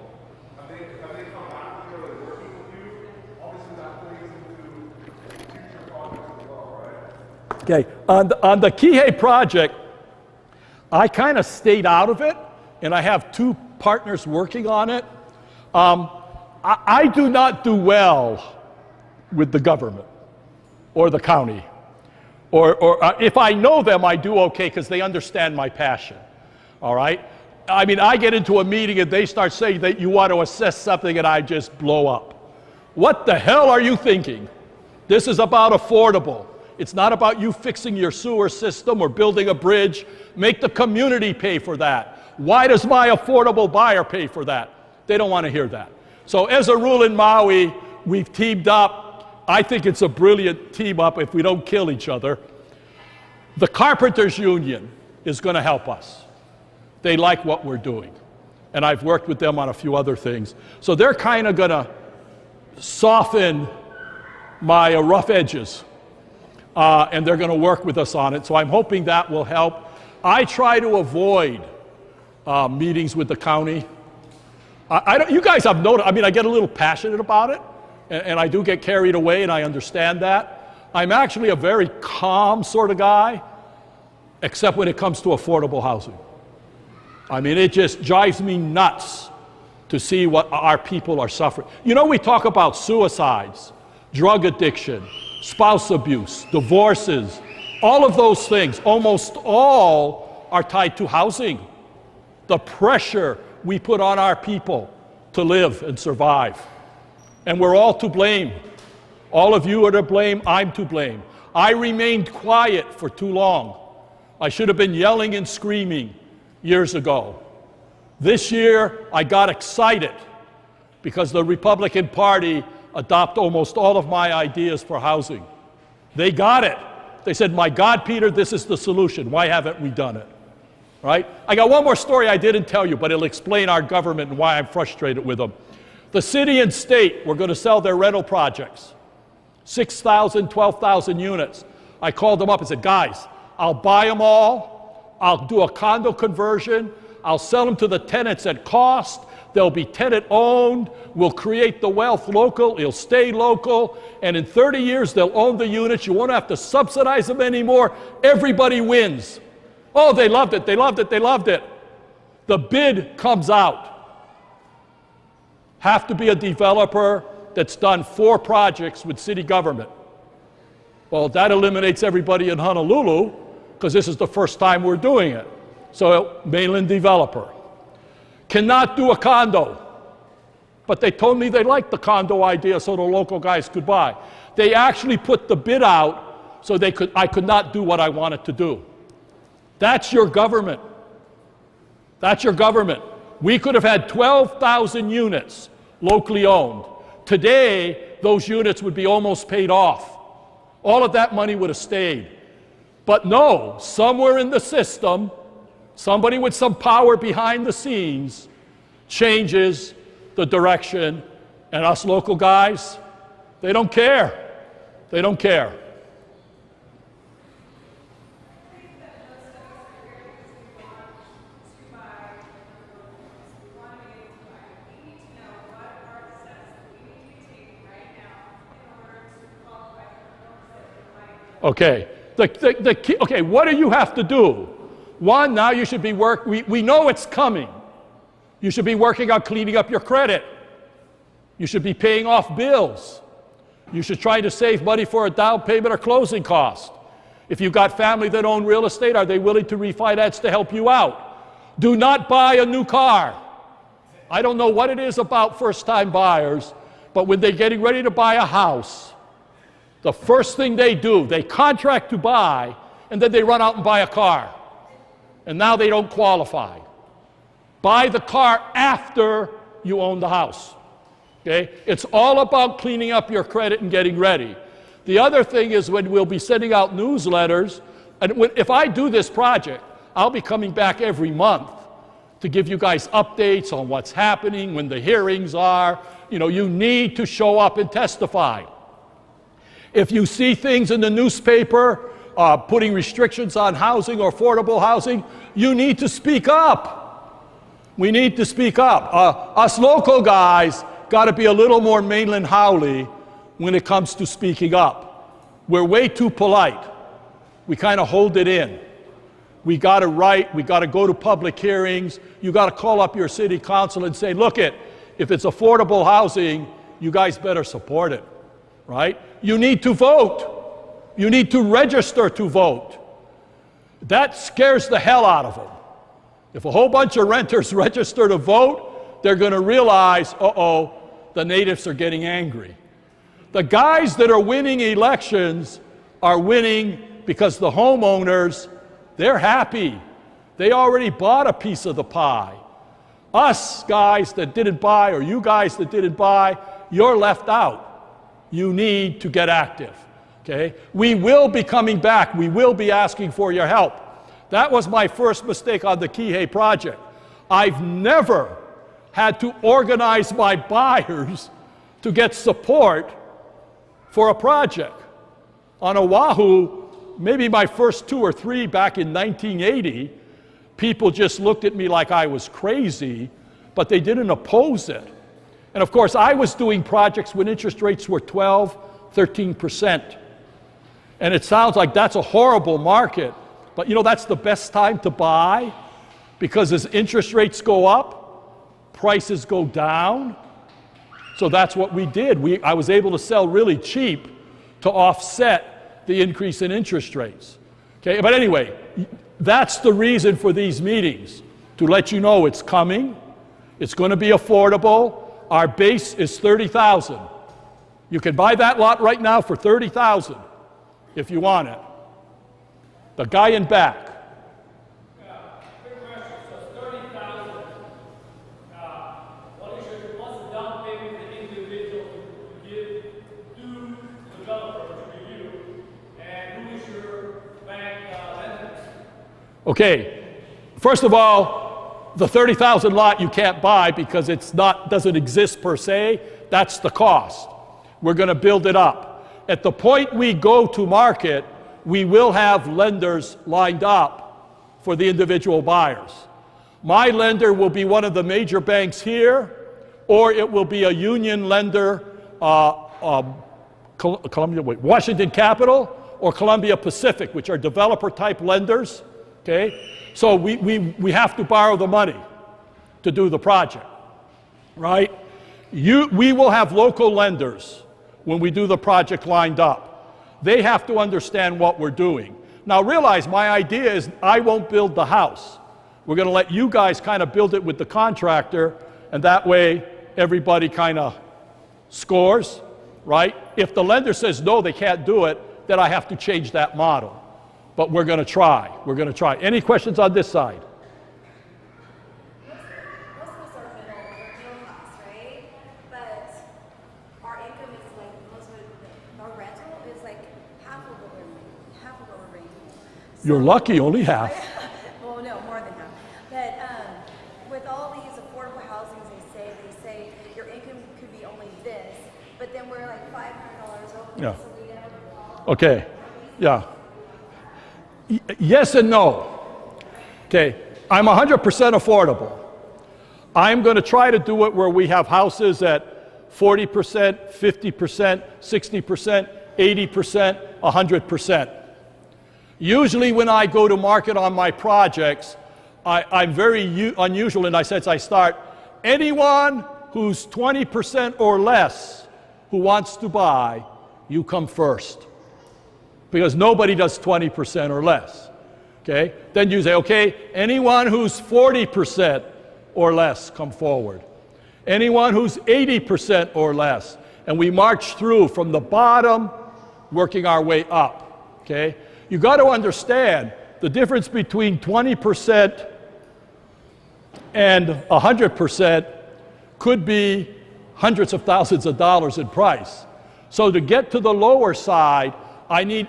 Have they come back to you or working with you? Obviously that plays into future projects as well, right? Okay, on the Kihei project, I kind of stayed out of it, and I have 2 partners working on it. I do not do well with the government or the county. Or if I know them, I do okay because they understand my passion, all right? I mean, I get into a meeting and they start saying that you want to assess something and I just blow up. What the hell are you thinking? This is about affordable. It's not about you fixing your sewer system or building a bridge. Make the community pay for that. Why does my affordable buyer pay for that? They don't want to hear that. So as a rule in Maui, we've teamed up. I think it's a brilliant team up if we don't kill each other. The Carpenters Union is going to help us. They like what we're doing. and I've worked with them on a few other things. So they're kind of going to soften my rough edges, and they're going to work with us on it. So I'm hoping that will help. I try to avoid meetings with the county. You guys have noticed, I mean, I get a little passionate about it, and I do get carried away, and I understand that. I'm actually a very calm sort of guy, except when it comes to affordable housing. I mean, it just drives me nuts to see what our people are suffering. You know, we talk about suicides, drug addiction, spouse abuse, divorces, all of those things, almost all are tied to housing. The pressure we put on our people to live and survive. And we're all to blame. All of you are to blame, I'm to blame. I remained quiet for too long. I should have been yelling and screaming years ago. This year, I got excited because the Republican Party adopted almost all of my ideas for housing. They got it. They said, my God, Peter, this is the solution. Why haven't we done it? Right? I got one more story I didn't tell you, but it'll explain our government and why I'm frustrated with them. The city and state were going to sell their rental projects, 6,000, 12,000 units. I called them up and said, guys, I'll buy them all. I'll do a condo conversion. I'll sell them to the tenants at cost. They'll be tenant owned. We'll create the wealth local. It'll stay local. And in 30 years, they'll own the units. You won't have to subsidize them anymore. Everybody wins. Oh, they loved it. They loved it. They loved it. The bid comes out. Have to be a developer that's done 4 projects with city government. Well, that eliminates everybody in Honolulu because this is the first time we're doing it. So, mainland developer. Cannot do a condo. But they told me they liked the condo idea so the local guys could buy. They actually put the bid out so I could not do what I wanted to do. That's your government. That's your government. We could have had 12,000 units locally owned. Today, those units would be almost paid off. All of that money would have stayed. But no, somewhere in the system, somebody with some power behind the scenes changes the direction, and us local guys, they don't care. They don't care. Okay. Okay, what do you have to do? One, now you should be we know it's coming. You should be working on cleaning up your credit. You should be paying off bills. You should try to save money for a down payment or closing cost. If you've got family that own real estate, are they willing to refinance to help you out? Do not buy a new car. I don't know what it is about first-time buyers, but when they're getting ready to buy a house, the first thing they do, they contract to buy, and then they run out and buy a car. And now they don't qualify. Buy the car after you own the house. Okay? It's all about cleaning up your credit and getting ready. The other thing is when we'll be sending out newsletters, and if I do this project, I'll be coming back every month to give you guys updates on what's happening, when the hearings are. You know, you need to show up and testify. If you see things in the newspaper putting restrictions on housing or affordable housing, you need to speak up. We need to speak up. Us local guys got to be a little more mainland howly when it comes to speaking up. We're way too polite. We kind of hold it in. We got to write, we got to go to public hearings, you got to call up your city council and say, look if it's affordable housing, you guys better support it, right? You need to vote. You need to register to vote. That scares the hell out of them. If a whole bunch of renters register to vote, they're going to realize, uh-oh, the natives are getting angry. The guys that are winning elections are winning because the homeowners, they're happy. They already bought a piece of the pie. Us guys that didn't buy, or you guys that didn't buy, you're left out. You need to get active, okay? We will be coming back. We will be asking for your help. That was my first mistake on the Kihei project. I've never had to organize my buyers to get support for a project. On Oahu, maybe my first 2 or 3 back in 1980, people just looked at me like I was crazy, but they didn't oppose it. And of course, I was doing projects when interest rates were 12, 13%. And it sounds like that's a horrible market, but you know, that's the best time to buy, because as interest rates go up, prices go down. So that's what we did. I was able to sell really cheap to offset the increase in interest rates. Okay, but anyway, that's the reason for these meetings, to let you know it's coming. It's going to be affordable. Our base is $30,000. You can buy that lot right now for $30,000 if you want it. The guy in back. Quick question. So $30,000. What's the down payment for the individual to give to the developer to review, and who is your bank lenders? Okay, first of all, the $30,000 lot you can't buy because doesn't exist per se. That's the cost. We're going to build it up. At the point we go to market, we will have lenders lined up for the individual buyers. My lender will be one of the major banks here, or it will be a union lender, Washington Capital or Columbia Pacific, which are developer type lenders. Okay? So we have to borrow the money to do the project, right? We will have local lenders when we do the project lined up. They have to understand what we're doing. Now realize my idea is I won't build the house. We're going to let you guys kind of build it with the contractor, and that way everybody kind of scores, right? If the lender says no, they can't do it, then I have to change that model. But we're going to try. We're going to try. Any questions on this side? Most of us are middle class, right? But our income is like, most of it, our rental is like half of what we're paying. You're lucky, only half. Well, no, more than half. But with all these affordable housings, they say your income could be only this, but then we're like $500 over. Yeah. So we have Okay. Yeah. Yes and no. Okay, I'm 100% affordable. I'm going to try to do it where we have houses at 40%, 50%, 60%, 80%, 100%. Usually when I go to market on my projects, I'm very unusual in the sense I start, anyone who's 20% or less who wants to buy, you come first. Because nobody does 20% or less, okay? Then you say, okay, anyone who's 40% or less, come forward. Anyone who's 80% or less. And we march through from the bottom, working our way up, okay? You got to understand the difference between 20% and 100% could be hundreds of thousands of dollars in price. So to get to the lower side, I need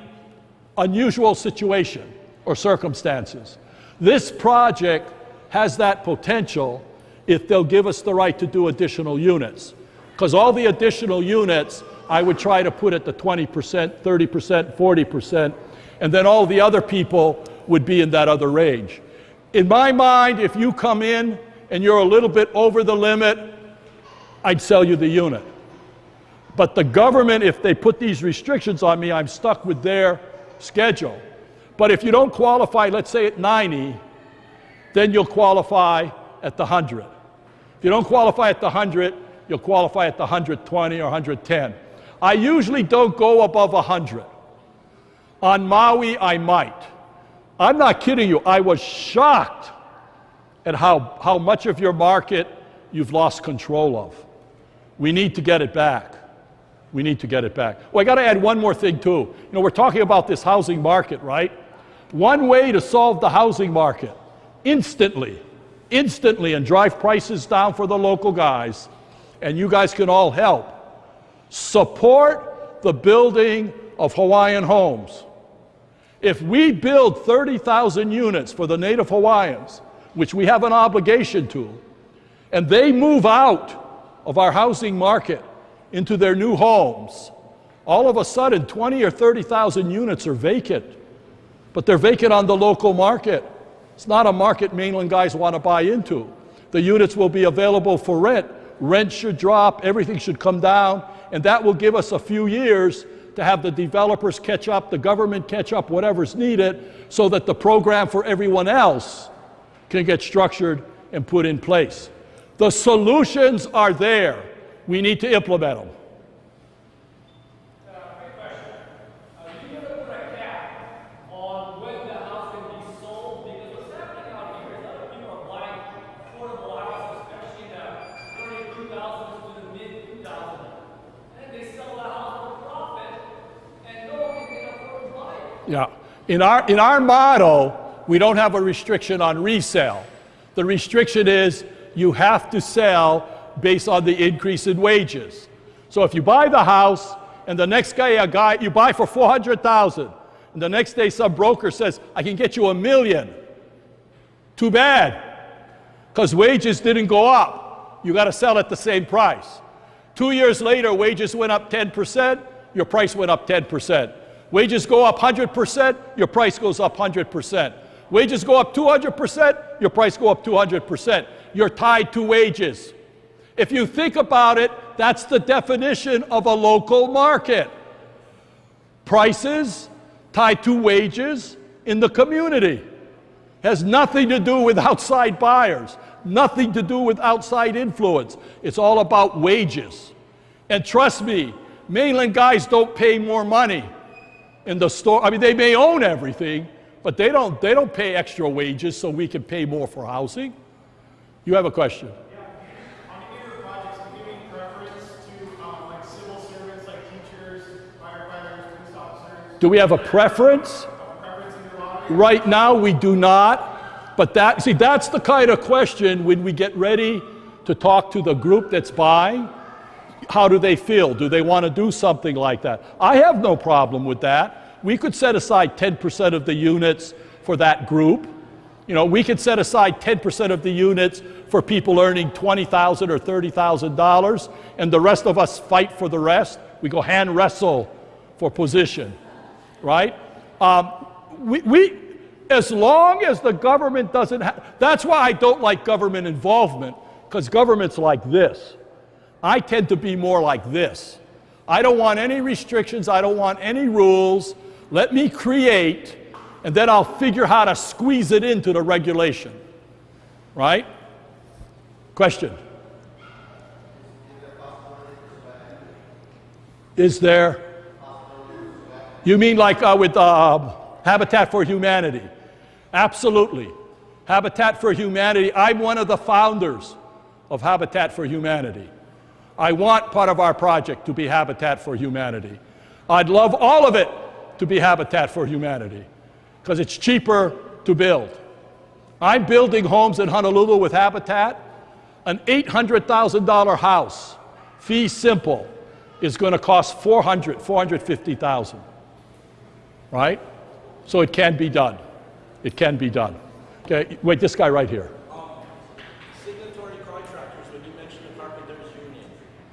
unusual situation or circumstances. This project has that potential if they'll give us the right to do additional units. Because all the additional units, I would try to put at the 20%, 30%, 40%, and then all the other people would be in that other range. In my mind, if you come in and you're a little bit over the limit, I'd sell you the unit. But the government, if they put these restrictions on me, I'm stuck with their schedule. But if you don't qualify, let's say at 90, then you'll qualify at the 100. If you don't qualify at the 100, you'll qualify at the 120 or 110. I usually don't go above 100. On Maui, I might. I'm not kidding you. I was shocked at how much of your market you've lost control of. We need to get it back. We need to get it back. Well, I got to add one more thing too. You know, we're talking about this housing market, right? One way to solve the housing market instantly, and drive prices down for the local guys, and you guys can all help. Support the building of Hawaiian homes. If we build 30,000 units for the native Hawaiians, which we have an obligation to, and they move out of our housing market into their new homes, all of a sudden 20 or 30,000 units are vacant. But they're vacant on the local market. It's not a market mainland guys want to buy into. The units will be available for rent. Rent should drop, everything should come down, and that will give us a few years to have the developers catch up, the government catch up, whatever's needed, so that the program for everyone else can get structured and put in place. The solutions are there. We need to implement them. Quick question. Do you ever put a cap on when the house can be sold? Because what's happening out here is other people are buying affordable houses, especially in the early 2000s to the mid 2000s. And they sell the house for profit, and no one can afford to buy it. Yeah. In our model, we don't have a restriction on resale. The restriction is you have to sell based on the increase in wages. So if you buy the house and the next guy you buy for $400,000, and the next day some broker says, I can get you $1 million. Too bad, because wages didn't go up. You got to sell at the same price. 2 years later, wages went up 10%, your price went up 10%. Wages go up 100%, your price goes up 100%. Wages go up 200%, your price go up 200%. You're tied to wages. If you think about it, that's the definition of a local market. Prices tied to wages in the community. Has nothing to do with outside buyers, nothing to do with outside influence. It's all about wages. And trust me, mainland guys don't pay more money in the store. I mean, they may own everything, but they don't pay extra wages so we can pay more for housing. You have a question? Yeah. On the bigger projects, are you giving preference to like civil servants like teachers, firefighters, police officers? Do we have a preference? In your lobby? Right now, we do not. But that's the kind of question when we get ready to talk to the group that's buying. How do they feel? Do they want to do something like that? I have no problem with that. We could set aside 10% of the units for that group. You know, we could set aside 10% of the units for people earning $20,000 or $30,000, and the rest of us fight for the rest. We go hand wrestle for position, right? As long as the government doesn't have, that's why I don't like government involvement, because government's like this. I tend to be more like this. I don't want any restrictions, I don't want any rules. Let me create, and then I'll figure how to squeeze it into the regulation. Right? Question? Is there? You mean like with Habitat for Humanity? Absolutely. Habitat for Humanity, I'm one of the founders of Habitat for Humanity. I want part of our project to be Habitat for Humanity. I'd love all of it to be Habitat for Humanity because it's cheaper to build. I'm building homes in Honolulu with Habitat. An $800,000 house, fee simple, is going to cost $450,000. Right? So it can be done. It can be done. Okay, wait, this guy right here. Signatory contractors, when you mentioned the carpenters union,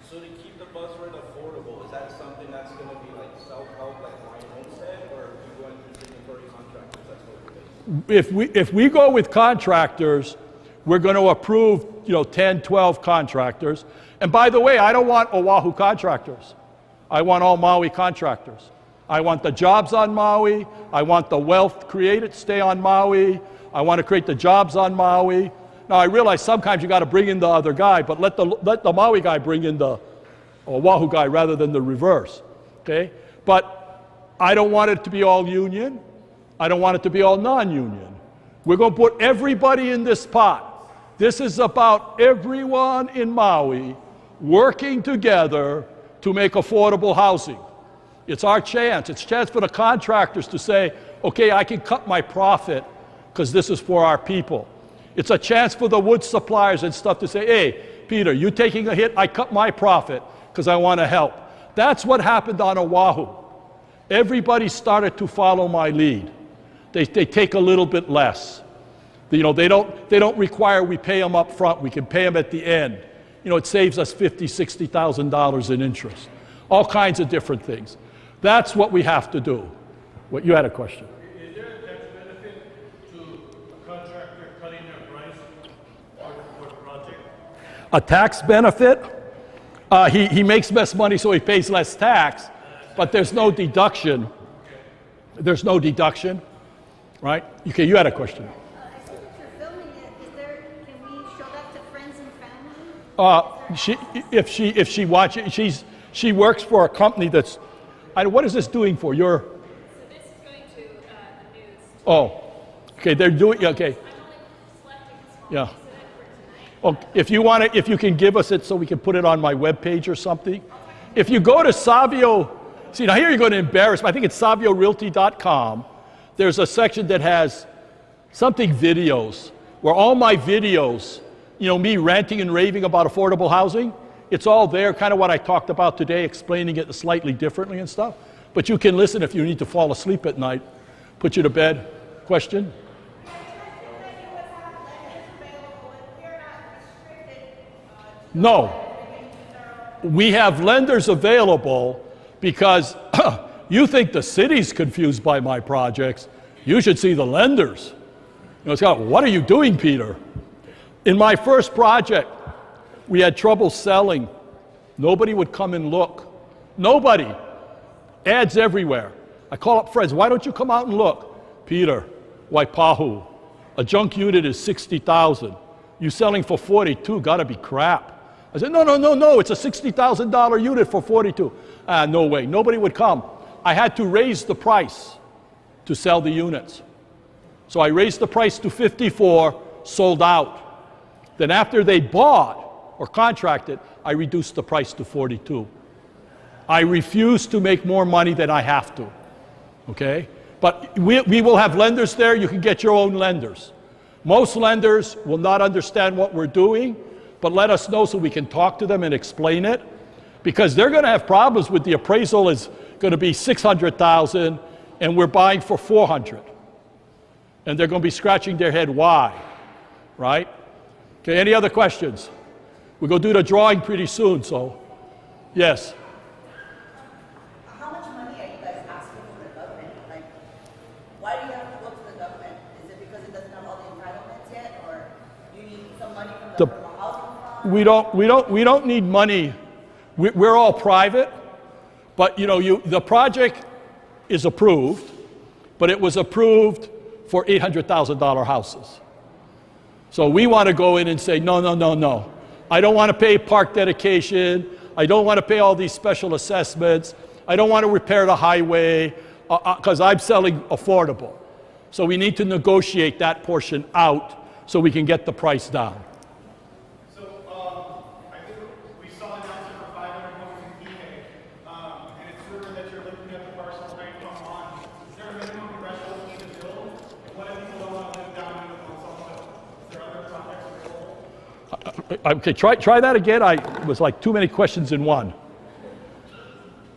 so to keep the buzzword affordable, is that something that's going to be like self-help, like Ryan Homestead, or are you going through signatory contractors? That's what we're based. If we go with contractors, we're going to approve, 10, 12 contractors. And by the way, I don't want Oahu contractors. I want all Maui contractors. I want the jobs on Maui. I want the wealth created stay on Maui. I want to create the jobs on Maui. Now I realize sometimes you got to bring in the other guy, but let the Maui guy bring in the Oahu guy rather than the reverse. Okay? But I don't want it to be all union. I don't want it to be all non-union. We're going to put everybody in this pot. This is about everyone in Maui working together to make affordable housing. It's our chance. It's a chance for the contractors to say, okay, I can cut my profit because this is for our people. It's a chance for the wood suppliers and stuff to say, hey, Peter, you taking a hit, I cut my profit because I want to help. That's what happened on Oahu. Everybody started to follow my lead. They take a little bit less. You know, they don't require we pay them up front. We can pay them at the end. You know, it saves us $50,000, $60,000 in interest. All kinds of different things. That's what we have to do. What, you had a question? Is there a tax benefit to a contractor cutting their price for the project? A tax benefit? He makes less money, so he pays less tax, but there's no deduction. There's no deduction, right? Okay, you had a question. I see that you're filming it. Can we show that to friends and family? If she watches, she works for a company that's, what is this doing for? So this is going to the news. Oh, okay, they're doing, okay, I'm only selecting a small yeah. piece of it for tonight. Oh, if you want it, if you can give us it so we can put it on my webpage or something. If you go to Savio, see now here you're going to embarrass me. I think it's SavioRealty.com. There's a section that has something videos, where all my videos, you know, me ranting and raving about affordable housing, it's all there, kind of what I talked about today, explaining it slightly differently and stuff. But you can listen if you need to fall asleep at night, put you to bed. Question? No. We have lenders available because you think the city's confused by my projects. You should see the lenders. You know, it's got, what are you doing, Peter? In my first project, we had trouble selling. Nobody would come and look. Nobody. Ads everywhere. I call up friends, why don't you come out and look? Peter, Waipahu, a junk unit is 60,000. You selling for 42, gotta be crap. I said, no, it's a $60,000 unit for 42. No way, nobody would come. I had to raise the price to sell the units. So I raised the price to 54, sold out. Then after they bought or contracted, I reduced the price to 42. I refuse to make more money than I have to, okay? But we will have lenders there. You can get your own lenders. Most lenders will not understand what we're doing, but let us know so we can talk to them and explain it, because they're going to have problems with the appraisal is going to be 600,000 and we're buying for 400. And they're going to be scratching their head why, right? Okay, any other questions? We're going to do the drawing pretty soon, so yes. How much money are you guys asking from the government? Like, why do you have to go to the government? Is it because it doesn't have all the entitlements yet, or you need some money from the affordable housing fund? We don't need money. We're all private, but you know, the project is approved, but it was approved for $800,000 houses. So we want to go in and say, no. I don't want to pay park dedication. I don't want to pay all these special assessments. I don't want to repair the highway because I'm selling affordable. So we need to negotiate that portion out so we can get the price down. So, I think we saw an announcement for 500 homes in Phoenix, and it's rumored that you're looking at the parcel right come on. Is there a minimum threshold you need to build? And what if people don't want to live down in the Monsanto? Is there other projects available? Okay, try that again. It was like too many questions in one.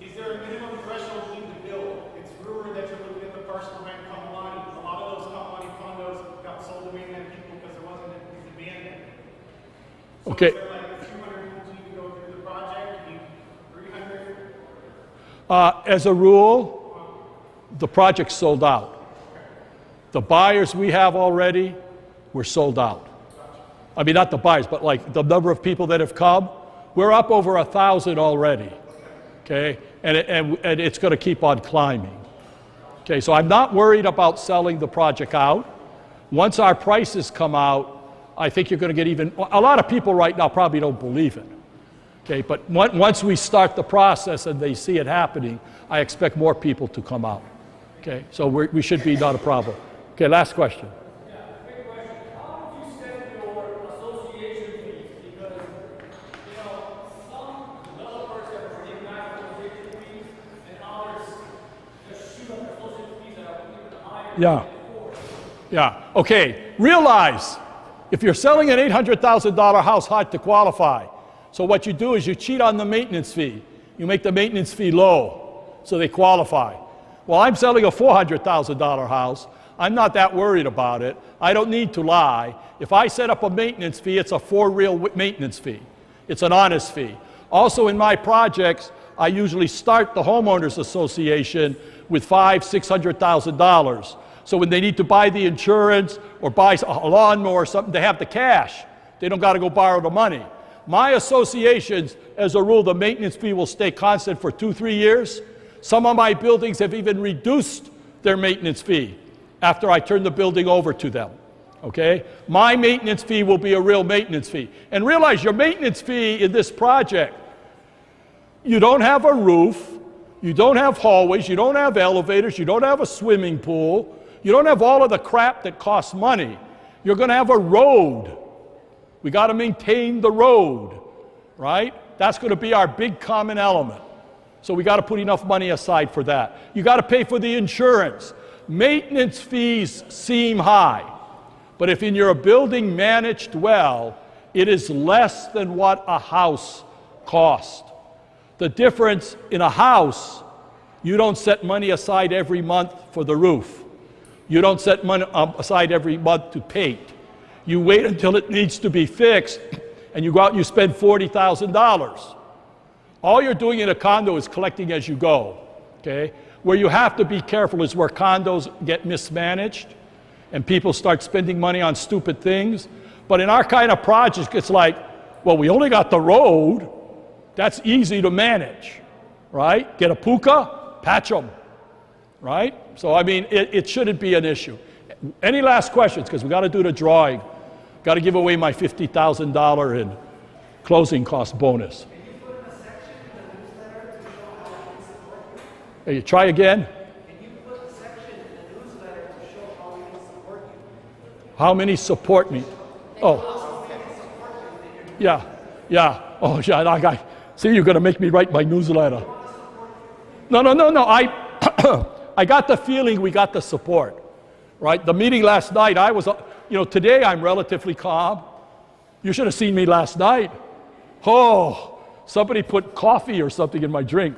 Is there a minimum threshold you need to build? It's rumored that you're looking at the parcel right come on. A lot of those Kamani condos got sold to mainland people because there wasn't any demand in it. So Okay. is there like 200 homes you need to go through the project? You need 300? As a rule, the project's sold out. The buyers we have already, we're sold out. I mean, not the buyers, but like the number of people that have come, we're up over 1,000 already, okay? And it's going to keep on climbing. Okay, so I'm not worried about selling the project out. Once our prices come out, I think you're going to get even, a lot of people right now probably don't believe it. Okay, but once we start the process and they see it happening, I expect more people to come out. Okay, so we should be not a problem. Okay, last question. Yeah. Okay. Realize if you're selling an $800,000 house, hard to qualify. So what you do is you cheat on the maintenance fee. You make the maintenance fee low so they qualify. Well, I'm selling a $400,000 house. I'm not that worried about it. I don't need to lie. If I set up a maintenance fee, it's a for real maintenance fee. It's an honest fee. Also in my projects, I usually start the homeowners association with $500,000-$600,000. So when they need to buy the insurance or buy a lawnmower or something, they have the cash. They don't got to go borrow the money. My associations, as a rule, the maintenance fee will stay constant for 2-3 years. Some of my buildings have even reduced their maintenance fee after I turn the building over to them. Okay? My maintenance fee will be a real maintenance fee. And realize your maintenance fee in this project, you don't have a roof, you don't have hallways, you don't have elevators, you don't have a swimming pool, you don't have all of the crap that costs money. You're going to have a road. We got to maintain the road, right? That's going to be our big common element. So we got to put enough money aside for that. You got to pay for the insurance. Maintenance fees seem high, but if you're a building managed well, it is less than what a house costs. The difference in a house, you don't set money aside every month for the roof. You don't set money aside every month to paint. You wait until it needs to be fixed, and you go out and you spend $40,000. All you're doing in a condo is collecting as you go, okay? Where you have to be careful is where condos get mismanaged and people start spending money on stupid things. But in our kind of projects, it's like, well, we only got the road. That's easy to manage, right? Get a puka, patch them, right? So, I mean, it shouldn't be an issue. Any last questions? Because we got to do the drawing. Got to give away my $50,000 in closing cost bonus. Hey, try again. Can you put a section in the newsletter to show how we can support you? How many support me? Oh, yeah, yeah. Oh, yeah. See, you're going to make me write my newsletter. No. I got the feeling we got the support, right? The meeting last night, I was, today I'm relatively calm. You should have seen me last night. Oh, somebody put coffee or something in my drink.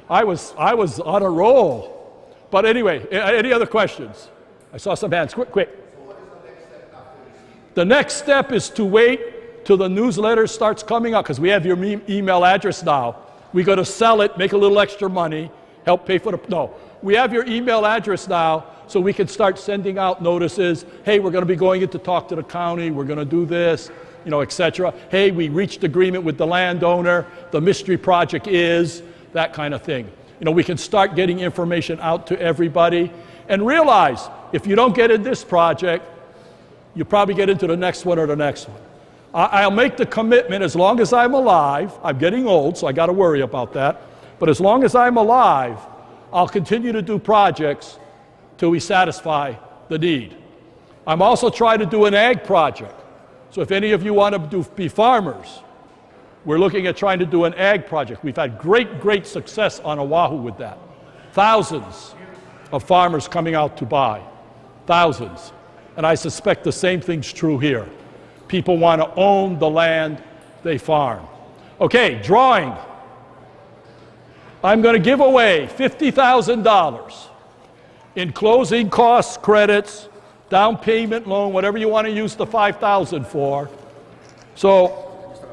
I was on a roll. But anyway, any other questions? I saw some hands. Quick. So what is the next step after this? The next step is to wait till the newsletter starts coming out, because we have your email address now. We got to sell it, make a little extra money, help pay for the, no. We have your email address now, so we can start sending out notices. Hey, we're going to be going in to talk to the county. We're going to do this, etc. Hey, we reached agreement with the landowner. The mystery project is, that kind of thing. We can start getting information out to everybody. And realize, if you don't get in this project, you probably get into the next one or the next one. I'll make the commitment as long as I'm alive. I'm getting old, so I got to worry about that. But as long as I'm alive, I'll continue to do projects till we satisfy the need. I'm also trying to do an ag project. So if any of you want to be farmers, we're looking at trying to do an ag project. We've had great success on Oahu with that. Thousands of farmers coming out to buy. Thousands. And I suspect the same thing's true here. People want to own the land they farm. Okay, drawing. I'm going to give away $50,000 in closing costs, credits, down payment loan, whatever you want to use the $5,000 for. So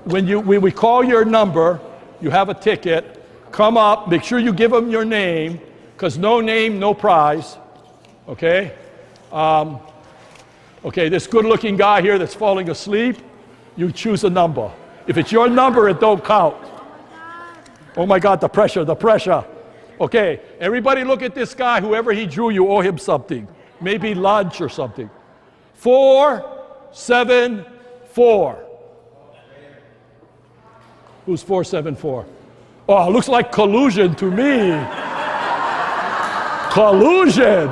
when we call your number, you have a ticket, come up, make sure you give them your name, because no name, no prize, okay? Okay, this good-looking guy here that's falling asleep, you choose a number. If it's your number, it don't count. Oh my God, the pressure. Okay, everybody look at this guy. Whoever he drew, you owe him something. Maybe lunch or something. 474. Who's 474? Oh, it looks like collusion to me. Collusion.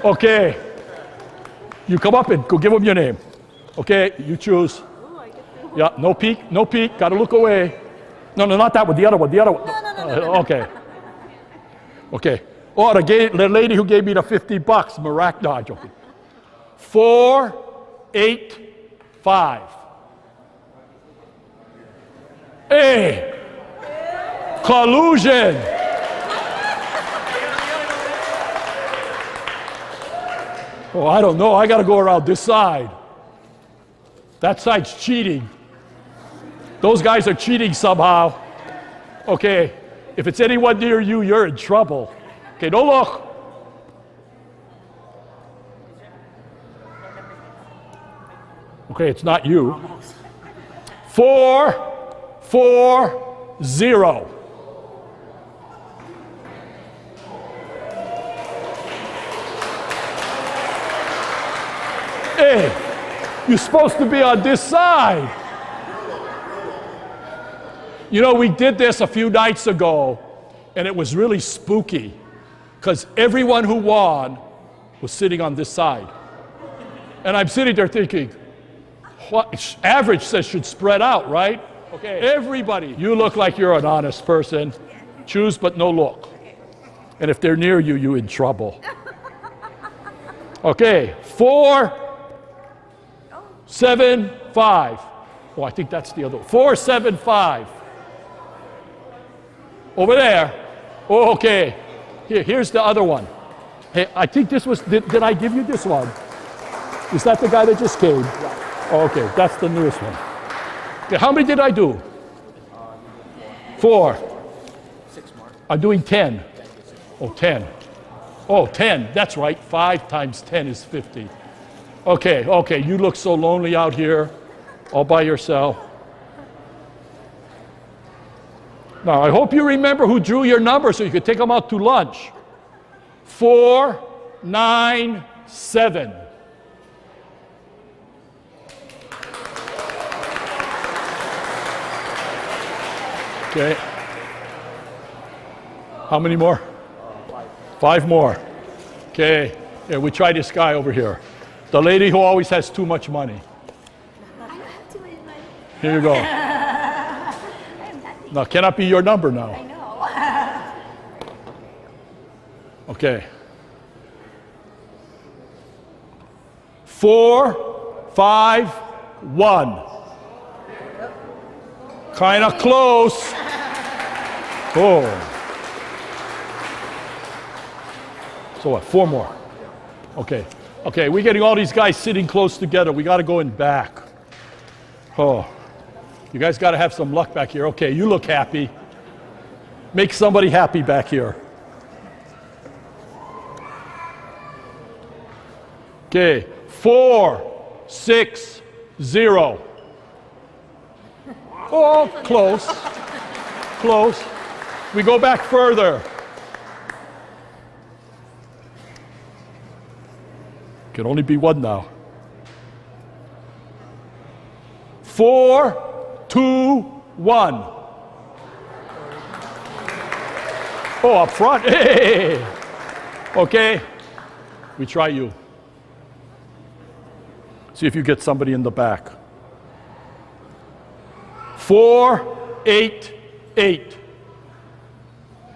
Okay. You come up and go give him your name. Okay, you choose. Yeah, no peek. Got to look away. No, not that one. The other one. No. Okay. Oh, the lady who gave me the $50, no, joking. 485. Hey, collusion. Oh, I don't know. I got to go around this side. That side's cheating. Those guys are cheating somehow. Okay, if it's anyone near you, you're in trouble. Okay, don't look. Okay, it's not you. 4, 4, 0. Hey, you're supposed to be on this side. You know, we did this a few nights ago, and it was really spooky, because everyone who won was sitting on this side. And I'm sitting there thinking, what average says should spread out, right? Okay, everybody, you look like you're an honest person. Choose but no look. And if they're near you, you're in trouble. Okay, 4, 7, 5. Oh, I think that's the other one. 4, 7, 5. Over there. Oh, okay. Here's the other one. Hey, I think this was, did I give you this one? Is that the guy that just came? Oh, okay, that's the newest one. Okay, how many did I do? 4. 6 more. I'm doing 10. Oh, 10. Oh, 10. That's right. 5 times 10 is 50. Okay, okay. You look so lonely out here, all by yourself. Now, I hope you remember who drew your number so you could take them out to lunch. 4, 9, 7. Okay. How many more? 5 more. Okay. Yeah, we try this guy over here. The lady who always has too much money. I don't have too much money. Here you go. I am happy. Now, cannot be your number now. I know. Okay. 4, 5, 1. Kind of close. Oh. So what? 4 more. Okay. Okay, we're getting all these guys sitting close together. We got to go in back. Oh. You guys got to have some luck back here. Okay, you look happy. Make somebody happy back here. Okay, 4, 6, 0. Oh, close. Close. We go back further. Can only be 1 now. 4, 2, 1. Oh, up front. Hey. Okay. We try you. See if you get somebody in the back. 4, 8, 8.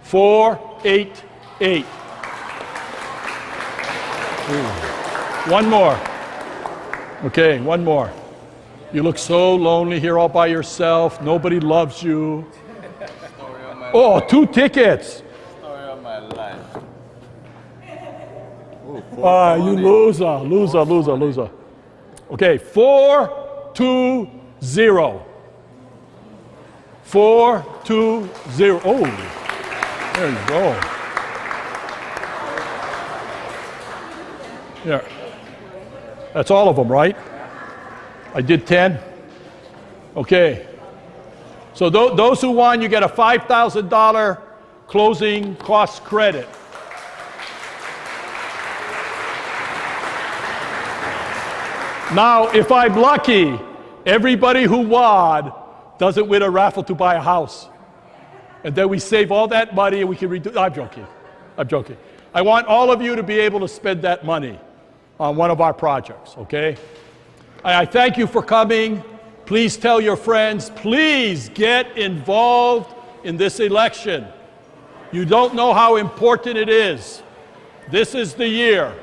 4, 8, 8. Ooh. 1 more. Okay, 1 more. You look so lonely here all by yourself. Nobody loves you. Oh, 2 tickets. Story of my life. You loser. Okay, 4, 2, 0. 4, 2, 0. Oh, there you go. Here. That's all of them, right? I did 10. Okay. So those who won, you get a $5,000 closing cost credit. Now, if I'm lucky, everybody who won doesn't win a raffle to buy a house. And then we save all that money and we can redo. I'm joking. I want all of you to be able to spend that money on one of our projects, okay? I thank you for coming. Please tell your friends. Please get involved in this election. You don't know how important it is. This is the year.